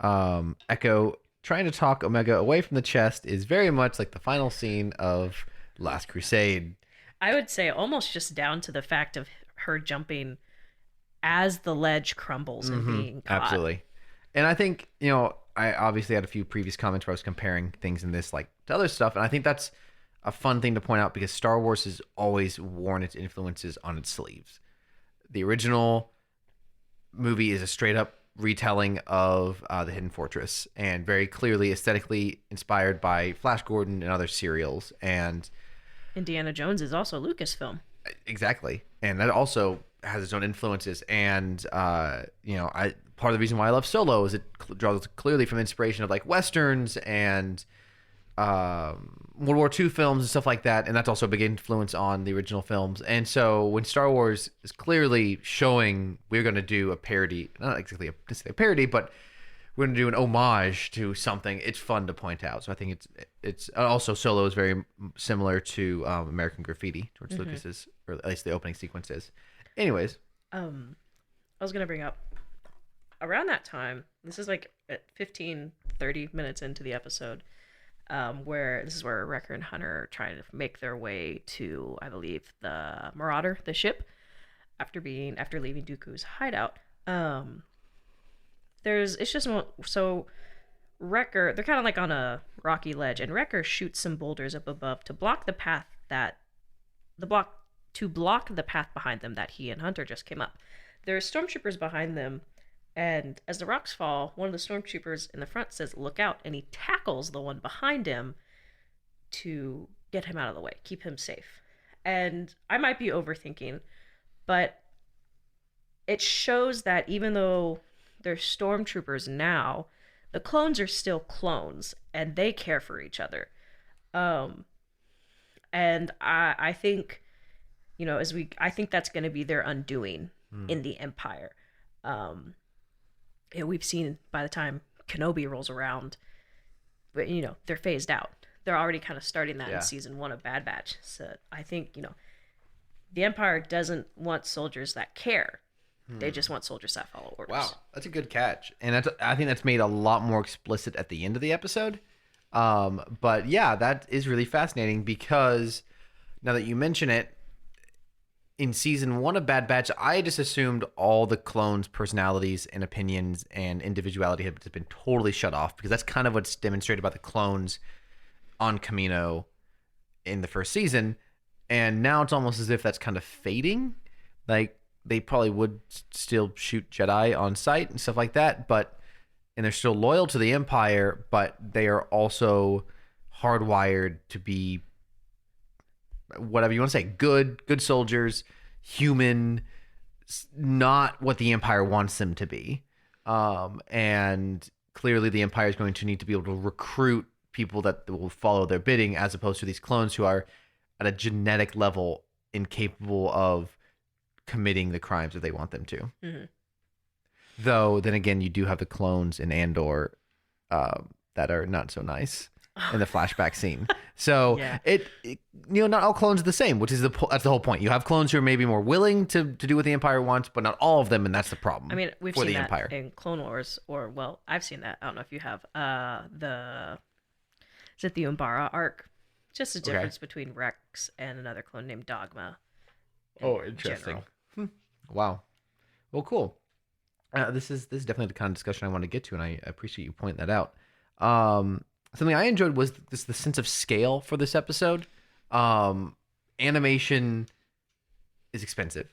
Echo trying to talk Omega away from the chest is very much like the final scene of Last Crusade. I would say almost just down to the fact of her jumping as the ledge crumbles and being caught. Absolutely. And I think, I obviously had a few previous comments where I was comparing things in this like to other stuff, and I think that's a fun thing to point out because Star Wars has always worn its influences on its sleeves. The original movie is a straight up retelling of the Hidden Fortress and very clearly aesthetically inspired by Flash Gordon and other serials. And Indiana Jones is also Lucasfilm. exactly. And that also has its own influences. And, part of the reason why I love Solo is it draws clearly from inspiration of like Westerns and World War II films and stuff like that, and that's also a big influence on the original films. And so when Star Wars is clearly showing we're going to do a parody, not exactly a parody, but we're going to do an homage to something, it's fun to point out. So I think it's also Solo is very similar to American Graffiti, George Lucas's, or at least the opening sequence is. Anyways, I was gonna bring up around that time. This is like at 30 minutes into the episode. Where this is where Wrecker and Hunter are trying to make their way to, I believe, the Marauder, the ship, after leaving Dooku's hideout. It's just so Wrecker, they're kind of like on a rocky ledge, and Wrecker shoots some boulders up above to block the path behind them that he and Hunter just came up. There are stormtroopers behind them. And as the rocks fall, one of the stormtroopers in the front says, "Look out," and he tackles the one behind him to get him out of the way, keep him safe. And I might be overthinking, but it shows that even though they're stormtroopers now, the clones are still clones, and they care for each other. And I think, I think that's going to be their undoing in the Empire. We've seen by the time Kenobi rolls around, but they're phased out. They're already kind of starting that in season 1 of Bad Batch. So I think the Empire doesn't want soldiers that care. They just want soldiers that follow orders. wow, that's a good catch, and I think that's made a lot more explicit at the end of the episode. But yeah, that is really fascinating because now that you mention it, in season 1 of Bad Batch, I just assumed all the clones' personalities and opinions and individuality had just been totally shut off because that's kind of what's demonstrated by the clones on Kamino in the first season. And now it's almost as if that's kind of fading. Like, they probably would still shoot Jedi on sight and stuff like that, and they're still loyal to the Empire, but they are also hardwired to be whatever you want to say, good soldiers, human, not what the Empire wants them to be. And clearly the Empire is going to need to be able to recruit people that will follow their bidding as opposed to these clones who are at a genetic level incapable of committing the crimes that they want them to. Mm-hmm. Though, then again, you do have the clones in Andor that are not so nice. in the flashback scene. So Yeah. not all clones are the same, which is that's the whole point. You have clones who are maybe more willing to do what the Empire wants, but not all of them, and that's the problem. I mean, we've for seen the that Empire. in Clone Wars, or well, I've seen that. I don't know if you have. Is it the Umbara arc? Just the difference between Rex and another clone named Dogma. in general. Wow. Well, cool. This is definitely the kind of discussion I want to get to, and I appreciate you pointing that out. Something I enjoyed was the sense of scale for this episode. Animation is expensive,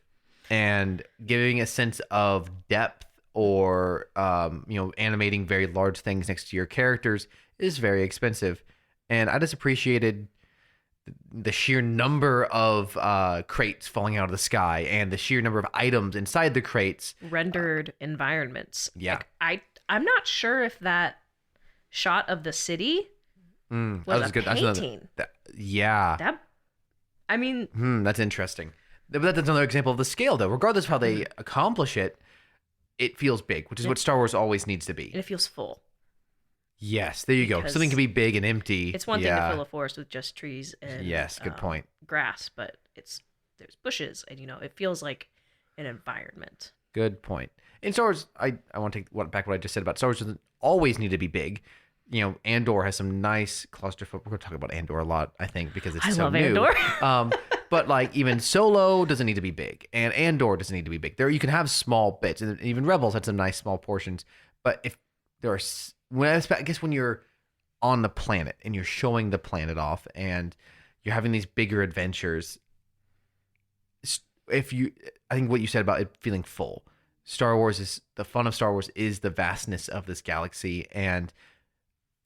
and giving a sense of depth or animating very large things next to your characters is very expensive. And I just appreciated the sheer number of crates falling out of the sky and the sheer number of items inside the crates. Rendered environments. Yeah. Like, I'm not sure if that shot of the city was a painting. Yeah. I mean, That's interesting. But that's another example of the scale, though. Regardless of how they accomplish it, it feels big, which is what Star Wars always needs to be. and it feels full. Yes, there you go. Because Something can be big and empty. It's one thing to fill a forest with just trees and good point. grass, but there's bushes, and it feels like an environment. Good point. In Star Wars, I want to take back what I just said about Star Wars. Doesn't always need to be big. Andor has some nice claustrophobic. We're going to talk about Andor a lot, I think, because it's so love new. Andor. But like even Solo doesn't need to be big, and Andor doesn't need to be big. There you can have small bits, and even Rebels had some nice small portions. But if there are, I guess when you're on the planet and you're showing the planet off, and you're having these bigger adventures, I think what you said about it feeling full. The fun of Star Wars is the vastness of this galaxy, and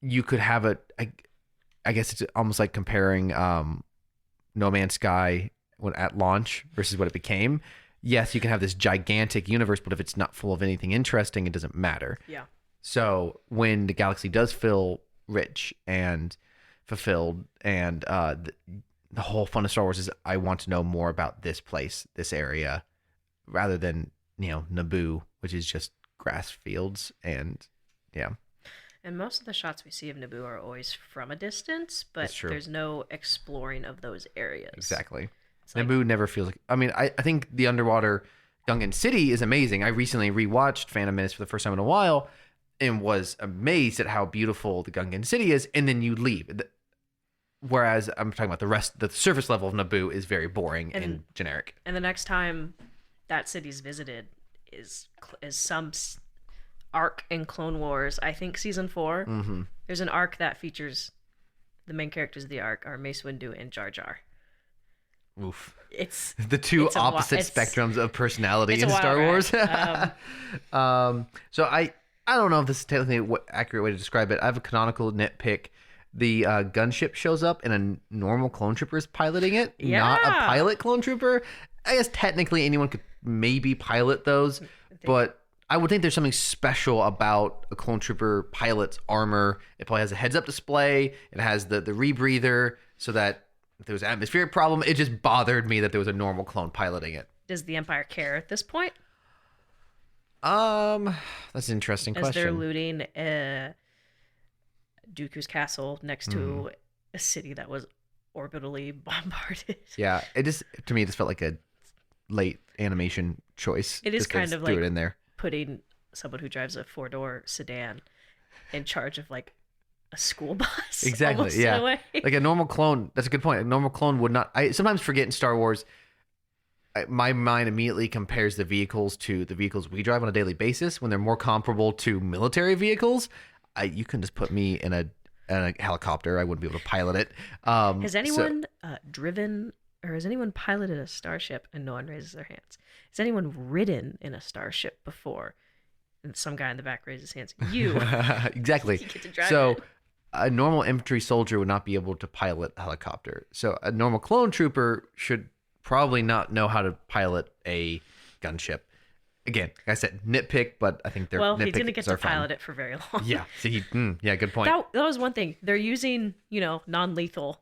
you could have I guess it's almost like comparing No Man's Sky at launch versus what it became. Yes, you can have this gigantic universe, but if it's not full of anything interesting, it doesn't matter. Yeah. So when the galaxy does feel rich and fulfilled, and the whole fun of Star Wars is I want to know more about this place, this area, rather than Naboo, which is just grass fields and yeah. And most of the shots we see of Naboo are always from a distance, but there's no exploring of those areas. Exactly. Naboo never feels like... I mean, I think the underwater Gungan City is amazing. I recently rewatched Phantom Menace for the first time in a while and was amazed at how beautiful the Gungan City is, and then you leave. Whereas I'm talking about the surface level of Naboo is very boring and generic. And the next time that city's visited is some arc in Clone Wars. I think season 4. Mm-hmm. There's an arc that features the main characters of the arc are Mace Windu and Jar Jar. Oof. It's the two opposite spectrums of personality in Star Wars. So I don't know if this is technically what accurate way to describe it. I have a canonical nitpick. The gunship shows up and a normal clone trooper is piloting it, not a pilot clone trooper. I guess technically anyone could maybe pilot those, but I would think there's something special about a clone trooper pilot's armor. It probably has a heads-up display. It has the rebreather, so that if there was an atmospheric problem, it just bothered me that there was a normal clone piloting it. Does the Empire care at this point? That's an interesting question. As they're looting Dooku's castle next to a city that was orbitally bombarded. Yeah, to me it just felt like a late animation choice. It is kind of like it in there. Putting someone who drives a 4-door sedan in charge of like a school bus. Exactly. Yeah. Like a normal clone. That's a good point. A normal clone would not. I sometimes forget in Star Wars. My mind immediately compares the vehicles to the vehicles we drive on a daily basis when they're more comparable to military vehicles. You couldn't just put me in a helicopter. I wouldn't be able to pilot it. Has anyone driven or has anyone piloted a starship? And no one raises their hands. Has anyone ridden in a starship before? And some guy in the back raises his hands. You. Exactly. You get to drive so it. a normal infantry soldier would not be able to pilot a helicopter. So a normal clone trooper should probably not know how to pilot a gunship. Again, like I said, nitpick, but I think they're he didn't get to pilot it for very long. Yeah. See, yeah, good point. That was one thing. They're using, non-lethal,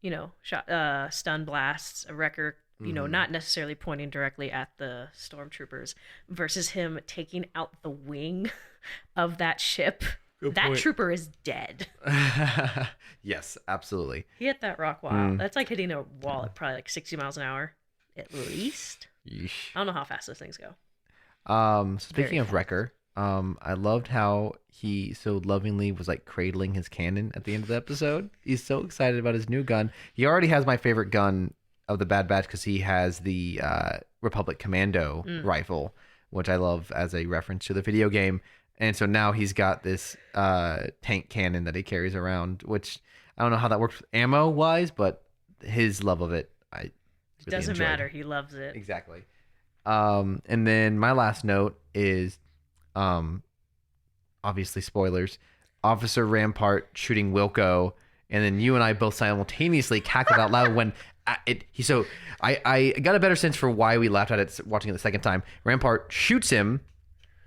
stun blasts, a wrecker, not necessarily pointing directly at the stormtroopers, versus him taking out the wing of that ship That trooper is dead. Yes, absolutely. He hit that rock wall. That's like hitting a wall at probably like 60 miles an hour at least. Yeesh. I don't know how fast those things go. Speaking of fast. Wrecker, I loved how he so lovingly was like cradling his cannon at the end of the episode. He's so excited about his new gun. He already has my favorite gun of the Bad Batch because he has the Republic Commando rifle, which I love as a reference to the video game. And so now he's got this tank cannon that he carries around, which I don't know how that works ammo wise, but his love of it, I really Doesn't enjoyed. matter. He loves it. Exactly. And then my last note is, obviously spoilers, Officer Rampart shooting Wilco, and then you and I both simultaneously cackled out loud when I got a better sense for why we laughed at it watching it the second time. Rampart shoots him.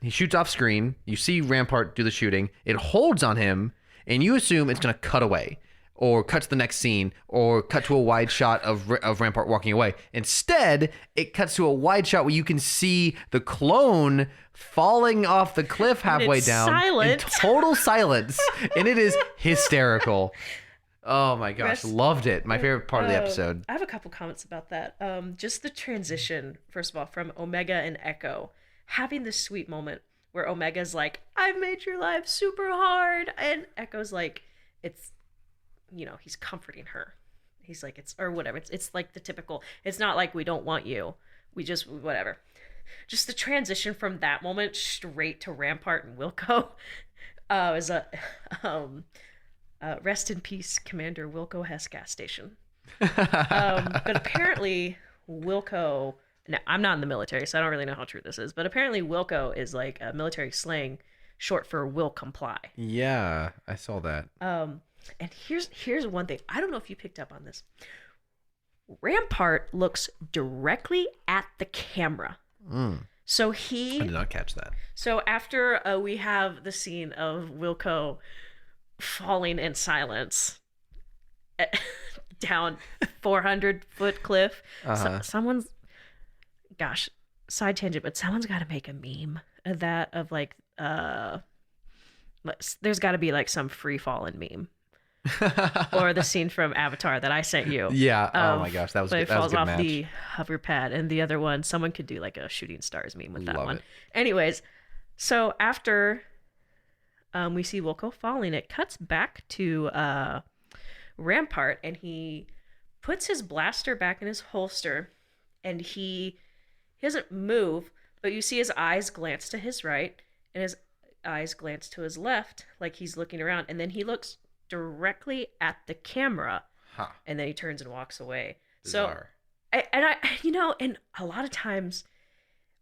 He shoots off screen. You see Rampart do the shooting. It holds on him, and you assume it's going to cut away or cut to the next scene or cut to a wide shot of Rampart walking away. Instead, it cuts to a wide shot where you can see the clone falling off the cliff halfway it's down silent. in total silence, and it is hysterical. Oh my gosh, loved it. My favorite part of the episode. I have a couple comments about that. Just the transition, first of all, from Omega and Echo having this sweet moment where Omega's like, "I've made your life super hard," and Echo's like, it's, he's comforting her. He's like, it's, or whatever. It's like the typical, it's not like we don't want you. We just, whatever. Just the transition from that moment straight to Rampart and Wilco is a, rest in peace, Commander Wilco Hess gas station. But apparently Wilco, now I'm not in the military, so I don't really know how true this is, but apparently Wilco is like a military slang short for will comply. Yeah, I saw that. And here's one thing. I don't know if you picked up on this. Rampart looks directly at the camera. So I did not catch that. So after we have the scene of Wilco falling in silence down 400-foot cliff, someone's, gosh, side tangent, but someone's got to make a meme of that, of like, there's got to be like some free falling meme. Or the scene from Avatar that I sent you. Yeah. Oh my gosh, that was But good. it That was falls a good off match. the hover pad, and the other one, someone could do like a shooting stars meme with that Love one. it. Anyways, so after we see Wilco falling, it cuts back to Rampart, and he puts his blaster back in his holster, and he doesn't move, but you see his eyes glance to his right, and his eyes glance to his left, like he's looking around, and then he looks directly at the camera, and then he turns and walks away. Bizarre. So, and a lot of times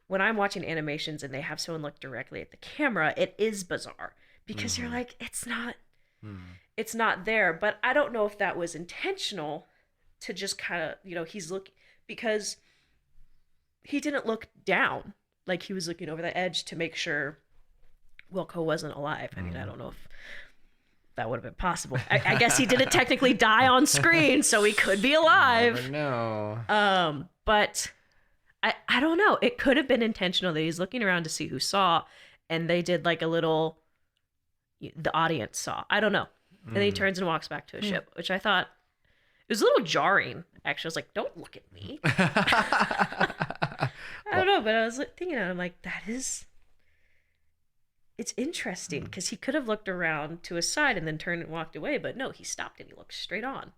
when I'm watching animations and they have someone look directly at the camera, it is bizarre because you're like, it's not there. But I don't know if that was intentional to just kind of, he's looking, because he didn't look down, like he was looking over the edge to make sure Wilco wasn't alive. I mean, I don't know if that would have been possible. I guess he didn't technically die on screen, so he could be alive. No. But I don't know. It could have been intentional that he's looking around to see who saw, and they did like a little, the audience saw. I don't know. And then he turns and walks back to his ship, which I thought, it was a little jarring, actually. I was like, don't look at me. I don't know, but I was thinking, I'm like, it's interesting, because he could have looked around to his side and then turned and walked away, but no, he stopped and he looked straight on.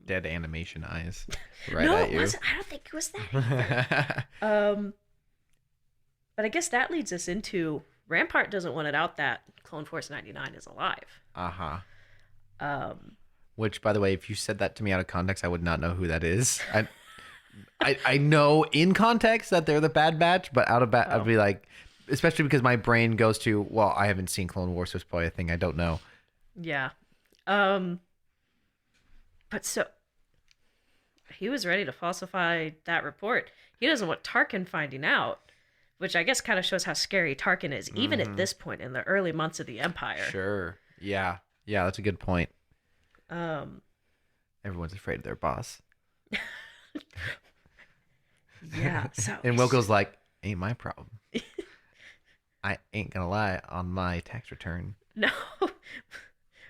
Dead animation eyes. Right No, at you. I don't think it was that either. But I guess that leads us into Rampart doesn't want it out that Clone Force 99 is alive. Which, by the way, if you said that to me out of context, I would not know who that is. I know in context that they're the Bad Batch, but out of I'd be like, especially because my brain goes to, well, I haven't seen Clone Wars, so it's probably a thing I don't know. Yeah. But so he was ready to falsify that report. He doesn't want Tarkin finding out, which I guess kind of shows how scary Tarkin is, even at this point in the early months of the Empire. Sure. Yeah. Yeah, that's a good point. Everyone's afraid of their boss. Yeah. So And Wilco's like, ain't my problem. I ain't gonna lie, on my tax return. No.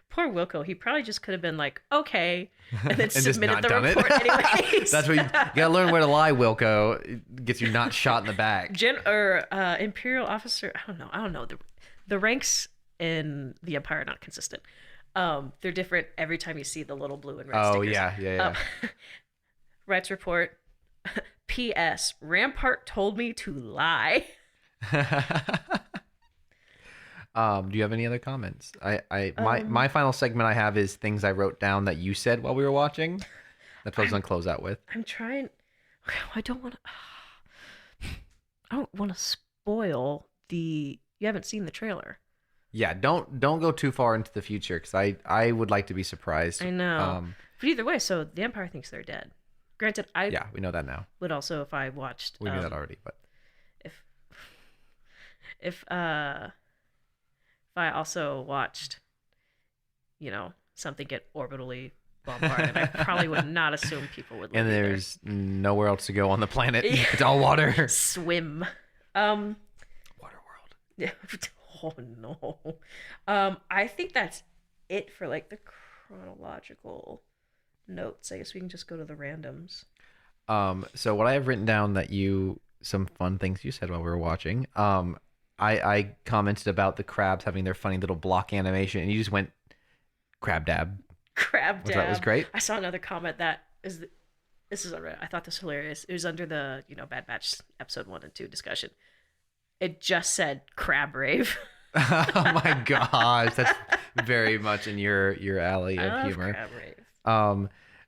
Poor Wilco. He probably just could have been like, okay, and then And just submitted not the done it. report anyways. That's what you gotta learn where to lie, Wilco. It gets you not shot in the back. Imperial officer. I don't know. The ranks in the Empire are not consistent. They're different every time you see the little blue and red Oh stickers. yeah. Rights report. P.S. Rampart told me to lie. Do you have any other comments? My final segment I have is things I wrote down that you said while we were watching. That's what I was gonna close out with. I'm trying. I don't want to. I don't want to spoil the. You haven't seen the trailer. Yeah, don't go too far into the future because I would like to be surprised. I know. But either way, so the Empire thinks they're dead. Granted, yeah, we know that now. would also, if I watched. We knew that already, but if I also watched, something get orbitally bombarded, I probably would not assume people would live and either. there's nowhere else to go on the planet. It's all water. Swim. Water world. Yeah. Oh no. I think that's it for like the chronological notes. I guess we can just go to the randoms. So what I have written down some fun things you said while we were watching. I commented about the crabs having their funny little block animation, and you just went crab dab. Crab dab. That was great. I saw another comment that this is on Reddit. I thought this was hilarious. It was under the Bad Batch episode 1 and 2 discussion. It just said crab rave. Oh my gosh, that's very much in your alley I of love humor. crab rave.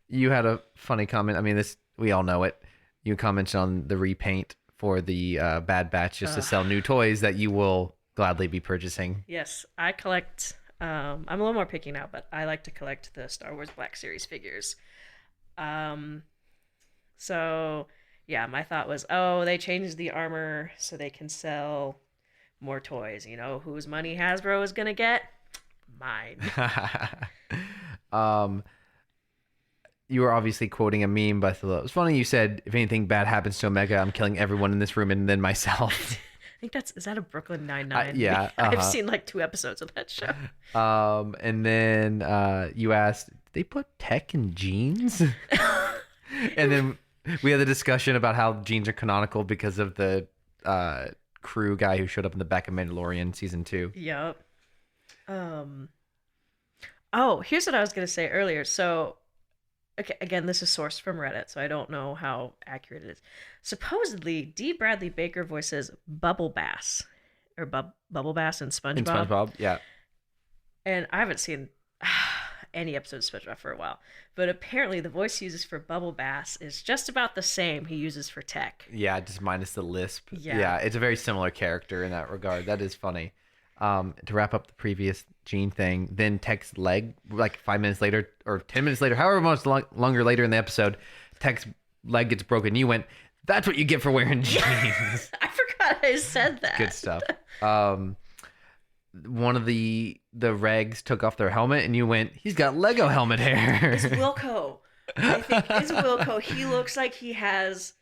You had a funny comment. I mean, we all know it. You commented on the repaint for the Bad Batch just to sell new toys that you will gladly be purchasing. Yes, I collect. I'm a little more picky now, but I like to collect the Star Wars Black Series figures. So yeah, my thought was, they changed the armor so they can sell more toys. You know whose money Hasbro is gonna get? Mine. You were obviously quoting a meme, but I thought it was funny. You said, "If anything bad happens to Omega, I'm killing everyone in this room and then myself." I think is that a Brooklyn Nine-Nine? Yeah, I've seen like 2 episodes of that show. And then you asked, "Did they put tech in jeans?" And then we had the discussion about how jeans are canonical because of the crew guy who showed up in the back of Mandalorian season 2. Yep. Oh, here's what I was gonna say earlier. So, okay, again, this is sourced from Reddit, so I don't know how accurate it is. Supposedly, D. Bradley Baker voices Bubble Bass, or Bubble Bass in SpongeBob. In SpongeBob, yeah. And I haven't seen any episode of SpongeBob for a while, but apparently the voice he uses for Bubble Bass is just about the same he uses for Tech. Yeah, just minus the lisp. Yeah. It's a very similar character in that regard. That is funny. To wrap up the previous Gene thing, then Tech's leg, like 5 minutes later or 10 minutes later, however much longer later in the episode, Tech's leg gets broken. You went, "That's what you get for wearing jeans." I forgot I said that. Good stuff. One of the regs took off their helmet, and you went, "He's got Lego helmet hair." It's Wilco. I think it's Wilco. He looks like he has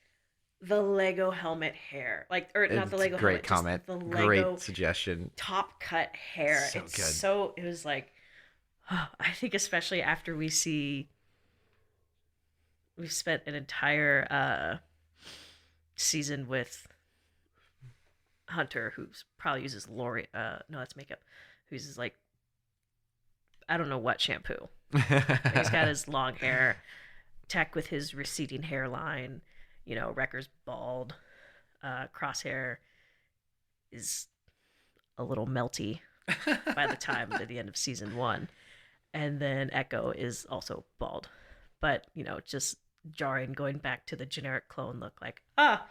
the Lego helmet hair, not the Lego great helmet. comment. Just the Lego Great suggestion. top cut hair. So It's good. so. It was like, I think especially after we've spent an entire season with Hunter, who's probably uses Lori. No, that's makeup. Who uses I don't know what shampoo. He's got his long hair. Tech with his receding hairline. Wrecker's bald. Crosshair is a little melty by the time at the end of season 1. And then Echo is also bald. But, just jarring going back to the generic clone look A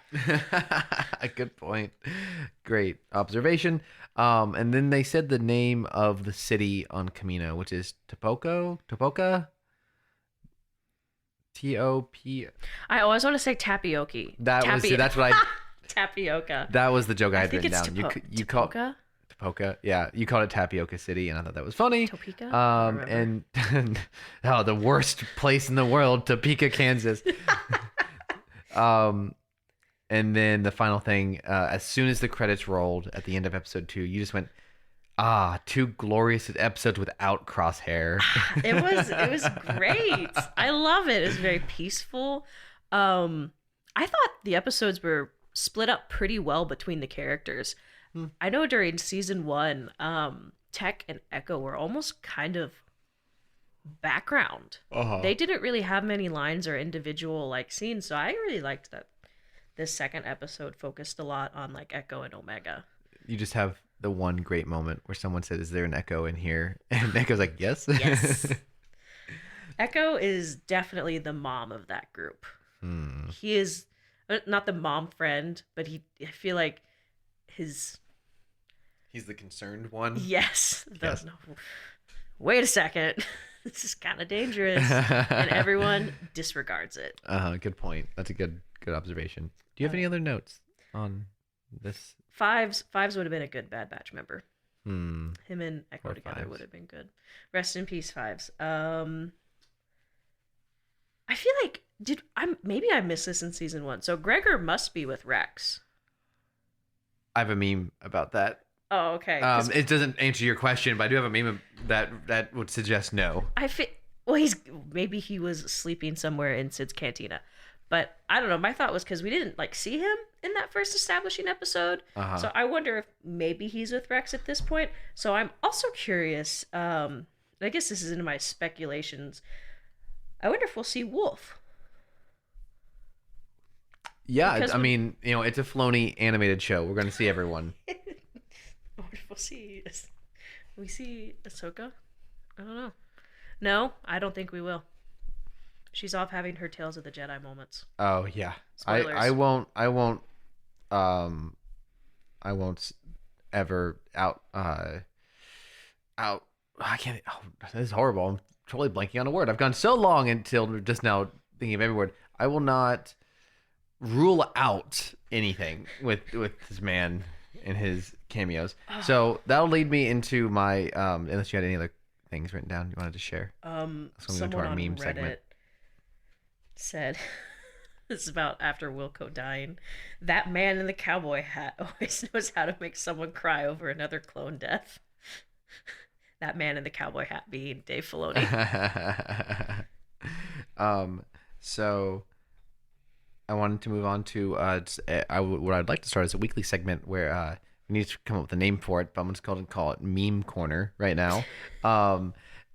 good point. Great observation. And then they said the name of the city on Camino, which is Topoka? T-O-P. I always want to say tapioca. That's what I Tapioca. that was the joke I had think written it's down. You called Tapoca? Topoka. Yeah, you called it Tapioca City, and I thought that was funny. Topeka? I don't And the worst place in the world, Topeka, Kansas. And then the final thing, as soon as the credits rolled at the end of episode 2, you just went, ah, 2 glorious episodes without Crosshair. It was great. I love it. It was very peaceful. I thought the episodes were split up pretty well between the characters. I know during season 1, Tech and Echo were almost kind of background. They didn't really have many lines or individual like scenes, so I really liked that this second episode focused a lot on like Echo and Omega. You just have the one great moment where someone said, "Is there an Echo in here?" And Echo's like, "Yes." Yes. Echo is definitely the mom of that group. He is not the mom friend, but I feel like he's the concerned one. Yes. Yes. No, wait a second. This is kind of dangerous. And everyone disregards it. Good point. That's a good observation. Do you have any other notes on this? Fives would have been a good Bad Batch member. Hmm. Him and Echo Or together Fives. would have been good. Rest in peace, Fives. I feel like maybe I missed this in season 1. So Gregor must be with Rex. I have a meme about that. Oh, okay. 'Cause It doesn't answer your question, but I do have a meme that would suggest no. well, maybe he was sleeping somewhere in Sid's cantina. But I don't know. My thought was because we didn't like see him in that first establishing episode. So I wonder if maybe he's with Rex at this point. So I'm also curious. I guess this is into my speculations. I wonder if we'll see Wolf. Yeah, Because I mean, it's a Filoni animated show. We're going to see everyone. I wonder if we'll see. We see Ahsoka? I don't know. No, I don't think we will. She's off having her Tales of the Jedi moments. Oh yeah, Spoilers. I won't ever out. I can't. Oh, this is horrible. I'm totally blanking on a word. I've gone so long until just now thinking of every word. I will not rule out anything with this man and his cameos. So that'll lead me into my unless you had any other things written down you wanted to share. Let's go into Someone our on meme Reddit segment. said, this is about after Wilco dying, that man in the cowboy hat always knows how to make someone cry over another clone death. That man in the cowboy hat being Dave Filoni. So I wanted to move on to what I'd like to start as a weekly segment where we need to come up with a name for it, but I'm just going to call it Meme Corner right now.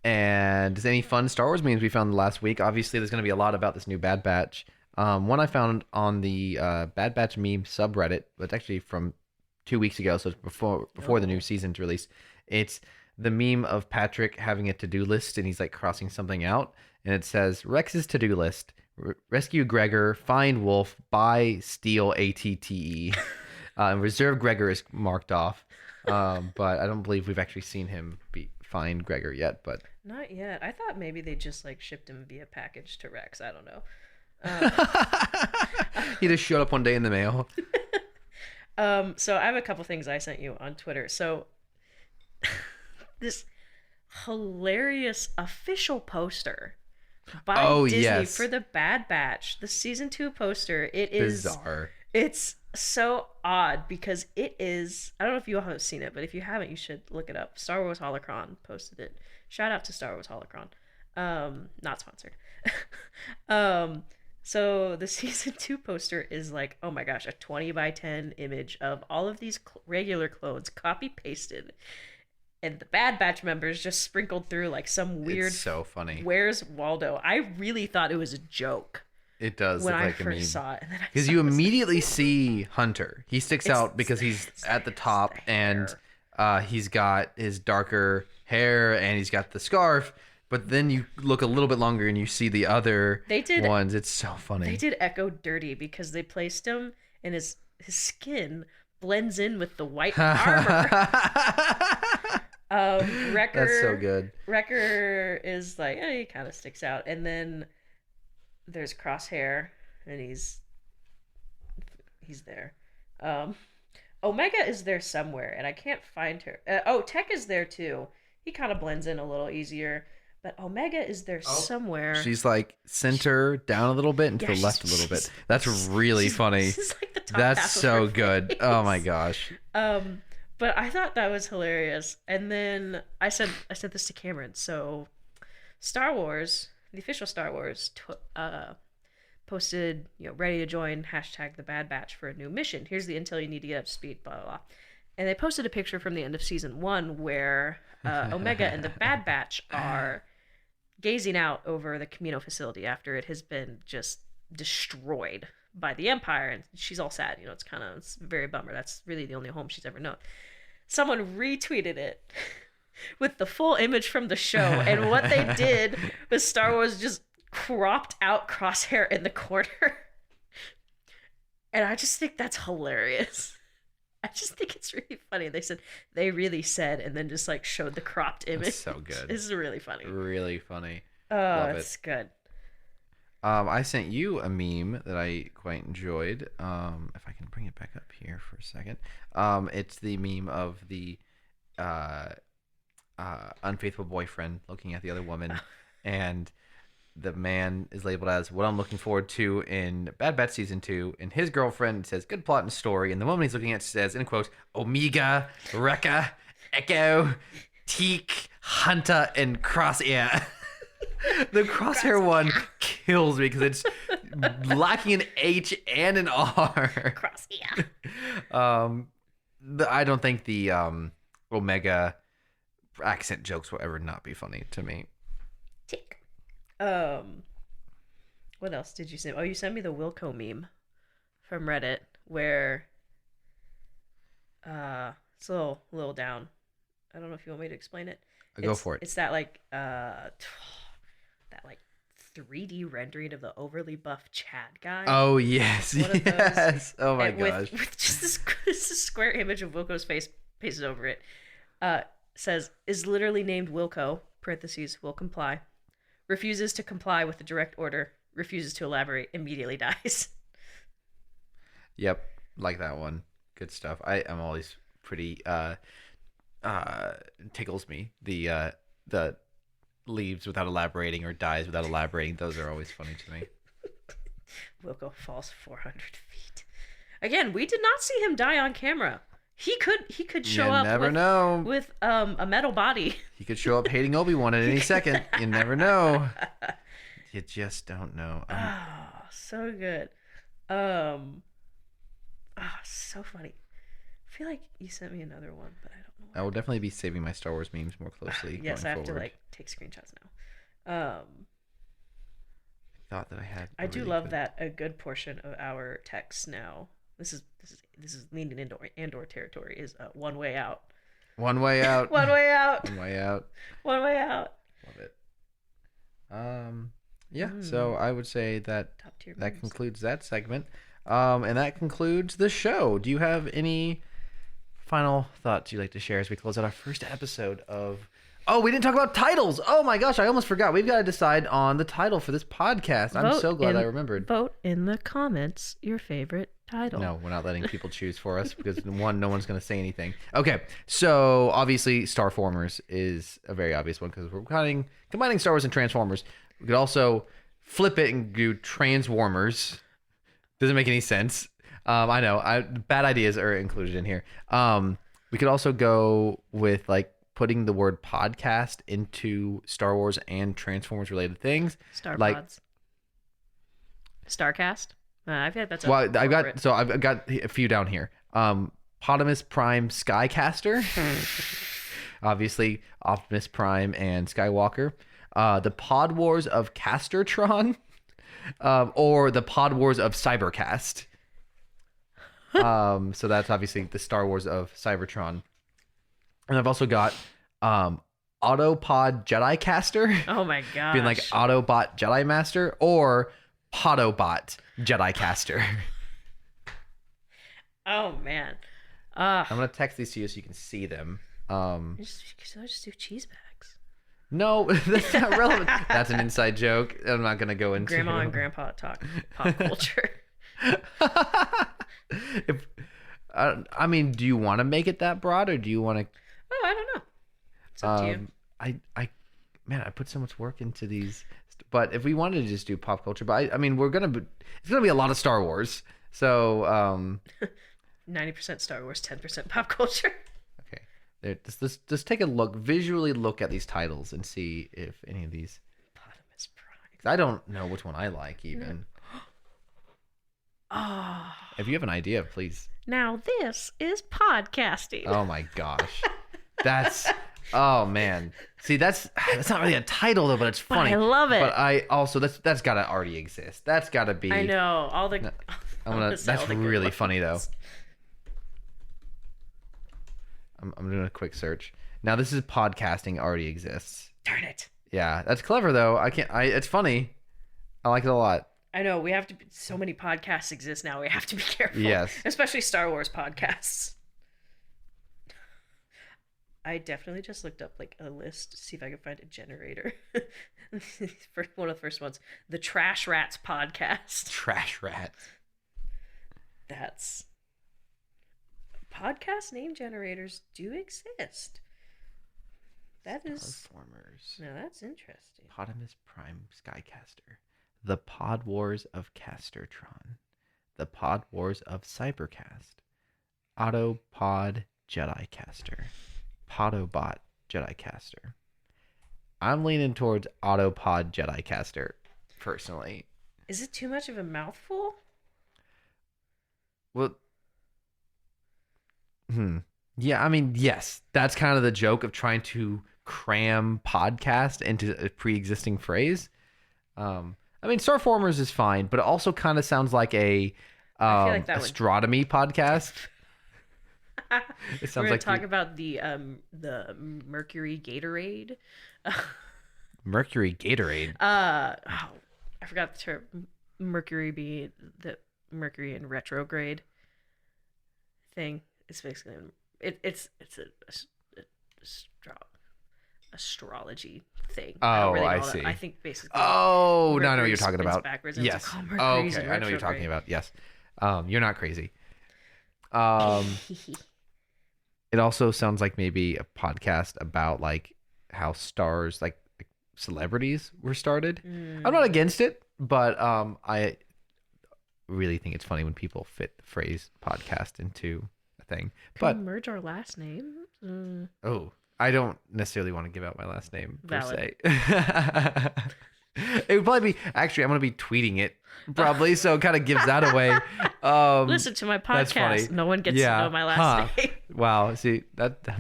And any fun Star Wars memes we found last week? Obviously, there's going to be a lot about this new Bad Batch. One I found on the Bad Batch meme subreddit, but it's actually from 2 weeks ago, so it's before the new season's release. It's the meme of Patrick having a to-do list, and he's like crossing something out, and it says Rex's to-do list: rescue Gregor, find Wolf, buy, steal ATTE. Reserve Gregor is marked off, but I don't believe we've actually seen him find Gregor yet. But Not yet. I thought maybe they just like shipped him via package to Rex. I don't know. He just showed up one day in the mail. So I have a couple things I sent you on Twitter. So this hilarious official poster by Disney yes. for the Bad Batch, the season 2 poster. It is Bizarre. It's so odd because it is. I don't know if you all have seen it, but if you haven't, you should look it up. Star Wars Holocron posted it. Shout out to Star Wars Holocron. Not sponsored. So the season 2 poster is like, oh my gosh, a 20 by 10 image of all of these regular clones copy pasted, and the Bad Batch members just sprinkled through like some weird. It's so funny. Where's Waldo? I really thought it was a joke It does when look I like a meme. first saw it, Because you immediately see Hunter. He sticks out because he's at the top, the and hair. he's got his darker hair, and he's got the scarf. But then you look a little bit longer, and you see the other ones. It's so funny. They did Echo dirty because they placed him, and his skin blends in with the white armor. Wrecker, That's so good. Wrecker is like, he kind of sticks out, and then there's Crosshair, and he's there. Omega is there somewhere, and I can't find her. Tech is there too. He kind of blends in a little easier, but Omega is there somewhere. She's like center down a little bit and to the left a little bit. That's really funny. She's like the top That's half of so her good. Oh my face. gosh. But I thought that was hilarious. And then I said this to Cameron. So Star Wars, the official Star Wars, posted, ready to join hashtag the Bad Batch for a new mission. Here's the intel you need to get up to speed, blah, blah, blah. And they posted a picture from the end of season 1 where Omega and the Bad Batch are gazing out over the Camino facility after it has been just destroyed by the Empire. And she's all sad. It's very bummer. That's really the only home she's ever known. Someone retweeted it with the full image from the show. And what they did was Star Wars just cropped out Crosshair in the corner. And I just think that's hilarious. I just think it's really funny. They said, they really said, and then just like showed the cropped image. That's so good. This is really funny. Really funny. Oh, Love it's it. good. I sent you a meme that I quite enjoyed. If I can bring it back up here for a second. It's the meme of the unfaithful boyfriend looking at the other woman, and the man is labeled as what I'm looking forward to in Bad Batch Season 2, and his girlfriend says good plot and story, and the woman he's looking at says, in quotes, Omega, Rekka, Echo, Teak, Hunter, and Crosshair. The Crosshair one kills me because it's lacking an H and an R. Crosshair. I don't think the Omega accent jokes will ever not be funny to me. Tick. What else did you send? Oh, you sent me the Wilco meme from Reddit where it's a little down. I don't know if you want me to explain it. Go for it. It's that that like 3D rendering of the overly buff Chad guy. Oh yes, One of those. yes. Oh my And gosh. with just this square image of Wilco's face pasted over it. Says is literally named Wilco. Parentheses will comply. Refuses to comply with the direct order. Refuses to elaborate. Immediately dies. Yep, like that one. Good stuff. I'm always pretty tickles me the leaves without elaborating or dies without elaborating. Those are always funny to me. Wilco falls 400 feet. Again, we did not see him die on camera. He could show up never with, know. with a metal body. He could show up hating Obi-Wan at any second. You never know. You just don't know. Oh, so good. So funny. I feel like you sent me another one, but I don't know. I will definitely be saving my Star Wars memes more closely. Yes, going I have forward. to take screenshots now. I thought that I had. I do love that a good portion of our texts now. This is leaning into Andor territory. Is one way out. One way out. One way out. One way out. One way out. Love it. Yeah. So I would say that Top tier. that memes. concludes that segment. And that concludes the show. Do you have any final thoughts you'd like to share as we close out our first episode of... Oh, we didn't talk about titles. Oh my gosh, I almost forgot. We've got to decide on the title for this podcast. I'm so glad I remembered. Vote in the comments your favorite title. No, we're not letting people choose for us because one, no one's going to say anything. Okay, so obviously Starformers is a very obvious one because we're combining Star Wars and Transformers. We could also flip it and do Transwarmers. Doesn't make any sense. I know. Bad ideas are included in here. We could also go with like putting the word podcast into Star Wars and Transformers related things. Star like Pods. Starcast. I feel like that's I've got a few down here. Potamus Prime Skycaster. Obviously Optimus Prime and Skywalker. The Pod Wars of Castertron. Or the Pod Wars of Cybercast. So that's obviously the Star Wars of Cybertron. And I've also got Autopod Jedi Caster. Oh my gosh. Being like Autobot Jedi Master or Podobot Jedi Caster. Oh man. I'm going to text these to you so you can see them. Just do cheese bags. No, that's not relevant. That's an inside joke. I'm not going to go into. Grandma and Grandpa talk pop culture. I mean, do you want to make it that broad or do you want to? Oh, I don't know. It's up to you. I put so much work into these, but if we wanted to just do pop culture, but I mean, it's gonna be a lot of Star Wars, So 90% Star Wars, 10% pop culture. okay, just take a look, visually look at these titles and see if any of these. Optimus Prime. 'Cause I don't know which one I like even. Oh. If you have an idea, please. Now this is podcasting. Oh my gosh, that's oh man. See, that's not really a title though, but it's funny. I love it. But I also that's gotta already exist. That's gotta be. I know all the. That's really funny though. I'm doing a quick search now. This is podcasting already exists. Darn it. Yeah, that's clever though. It's funny. I like it a lot. I know we have to. So many podcasts exist now. We have to be careful. Yes. Especially Star Wars podcasts. I definitely just looked up like a list to see if I could find a generator. For one of the first ones, the Trash Rats podcast. Trash Rats. That's podcast name generators do exist. That is Transformers. no, that's interesting. Optimus Prime Skycaster. The Pod Wars of Castertron. The Pod Wars of Cybercast. Autopod Jedi Caster. Podobot Jedi Caster. I'm leaning towards Autopod Jedi Caster, personally. Is it too much of a mouthful? Well, yeah, I mean, yes, that's kind of the joke of trying to cram podcast into a pre-existing phrase. I mean, Starformers is fine, but it also kind of sounds like a I feel like that would- astronomy podcast. It We're sounds gonna like talk about the Mercury Gatorade. Mercury Gatorade. I forgot the term. Mercury be the Mercury in retrograde thing. It's basically it's astrology thing. Oh, don't I know see. I think basically. Oh, no, I know what you're Mercury talking spins about. backwards and it's Yes. like, oh, Oh, Mercury's okay, in I know what you're talking retrograde. about. Yes. You're not crazy. It also sounds like maybe a podcast about like how stars, like celebrities, were started. I'm not against it, but I really think it's funny when people fit the phrase podcast into a thing. Can we merge our last names? Oh, I don't necessarily want to give out my last name per Valid. se. It would probably be actually I'm gonna be tweeting it probably, so it kind of gives that away. Listen to my that's funny. podcast. No one gets to Yeah. know my last name. Wow. See that? I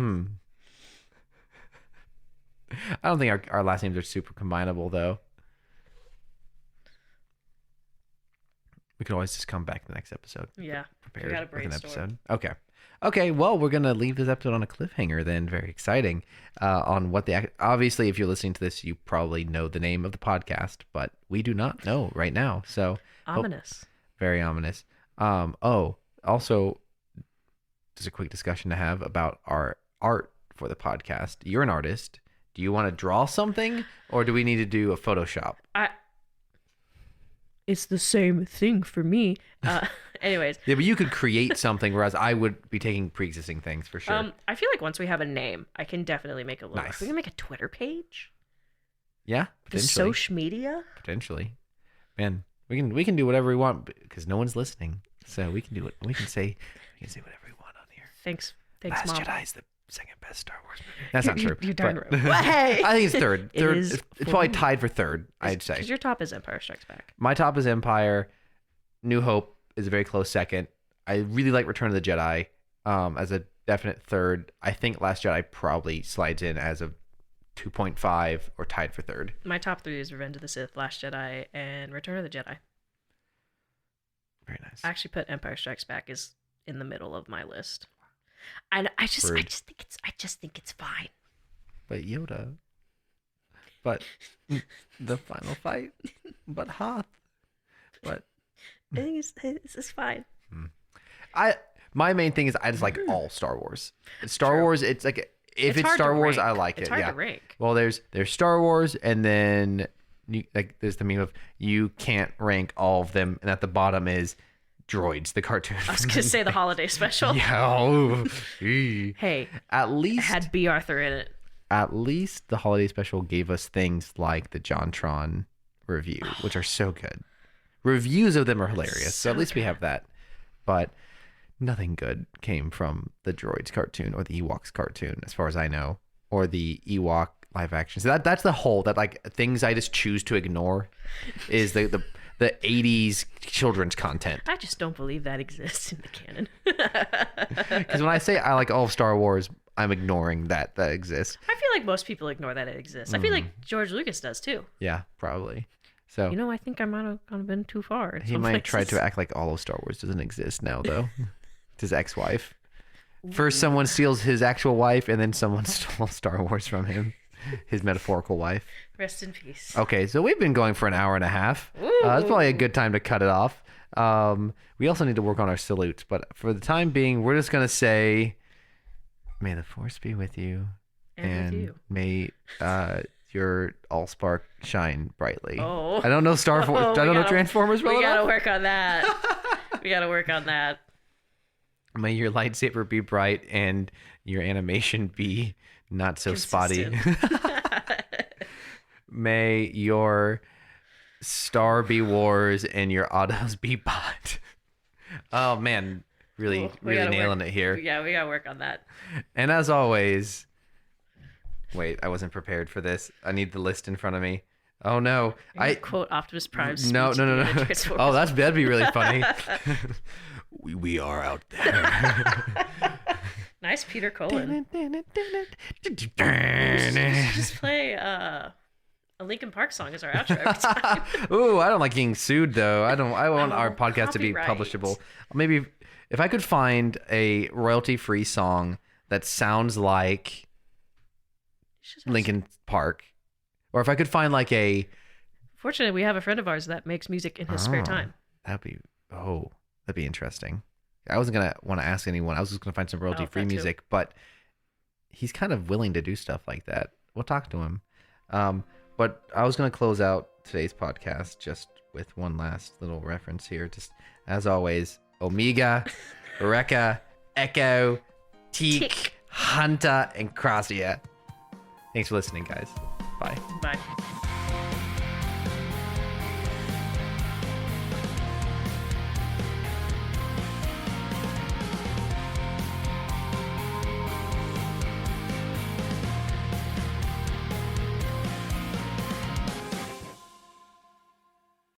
don't think our last names are super combinable though. We could always just come back to the next episode. Yeah. Prepared gotta with an brainstorm. episode. Okay. Well, we're gonna leave this episode on a cliffhanger then. Very exciting. On what obviously, if you're listening to this, you probably know the name of the podcast, but we do not know right now. So Ominous. very ominous. Also, just a quick discussion to have about our art for the podcast. You're an artist. Do you want to draw something, or do we need to do a Photoshop? It's the same thing for me. Anyways. Yeah, but you could create something, whereas I would be taking pre-existing things for sure. I feel like once we have a name, I can definitely make a logo. Nice. We can make a Twitter page. Yeah, The potentially. social media. Potentially, man, we can do whatever we want because no one's listening, so we can do it. We can say whatever we want on here. Thanks, Last Mom. Jedi is the second best Star Wars movie. That's not true. You're darn but- right. Well, hey! I think it's third. It Third. is It's for probably me. tied for third. I'd say. Because your top is Empire Strikes Back. My top is Empire. New Hope is a very close second. I really like Return of the Jedi as a definite third. I think Last Jedi probably slides in as a 2.5 or tied for third. My top three is Revenge of the Sith, Last Jedi, and Return of the Jedi. Very nice. I actually put Empire Strikes Back is in the middle of my list. And I just think it's fine. But Yoda. But the final fight. But Hoth. But I think it's fine. my main thing is I just like all Star Wars. Star True. Wars, it's like if it's hard Star to Wars, rank. I like It's it. hard Yeah. to rank. Well, there's Star Wars, and then there's the meme of you can't rank all of them, and at the bottom is Droids, the cartoon. I was gonna say the holiday special. Yeah. Oh. Hey, At it least had B. Arthur in it. the holiday special gave us things like the JonTron review, which are so good. Reviews of them are hilarious, so at So least we good. have that. but nothing good came from the Droids cartoon or the Ewoks cartoon, as far as I know, or the Ewok live action. So that's the whole that like things I just choose to ignore is the 80s children's content. I just don't believe that exists in the canon. Because when I say I like all of Star Wars, I'm ignoring that exists. I feel like most people ignore that it exists. I feel like George Lucas does too. Yeah, probably. So You know, I think I might have kind of been too far. he might try to act like all of Star Wars doesn't exist now, though. His ex-wife. First, someone steals his actual wife, and then someone stole Star Wars from him. His metaphorical wife. Rest in peace. Okay, so we've been going for an hour and a half. That's probably a good time to cut it off. We also need to work on our salutes, but for the time being, we're just gonna say, "May the Force be with you, And with you. may your Allspark shine brightly." Oh. I don't know Star Wars. I don't know Transformers well We gotta enough. work on that. We gotta work on that. May your lightsaber be bright and your animation be not so spotty. May your star be wars and your autos be bot. Oh man, really nailing it here. Yeah, we gotta work on that. And as always, wait, I wasn't prepared for this. I need the list in front of me. Oh no, I quote Optimus Prime's no. speech at the end of Transformers. Oh, that'd be really funny. we are out there. Nice Peter Cullen. Just play a Linkin Park song as our outro every time. Ooh, I don't like getting sued though. I want our podcast to be copyright. publishable. Maybe if I could find a royalty-free song that sounds like Linkin Park, or if I could find like a. Fortunately, we have a friend of ours that makes music in his spare time. That'd be interesting. I wasn't gonna want to ask anyone. I was just gonna find some royalty-free that too. music, but he's kind of willing to do stuff like that. We'll talk to him. But I was gonna close out today's podcast just with one last little reference here. Just as always, Omega, Rekka, Echo, Teak, Hunter, and Crossia. Thanks for listening, guys. Bye. Bye.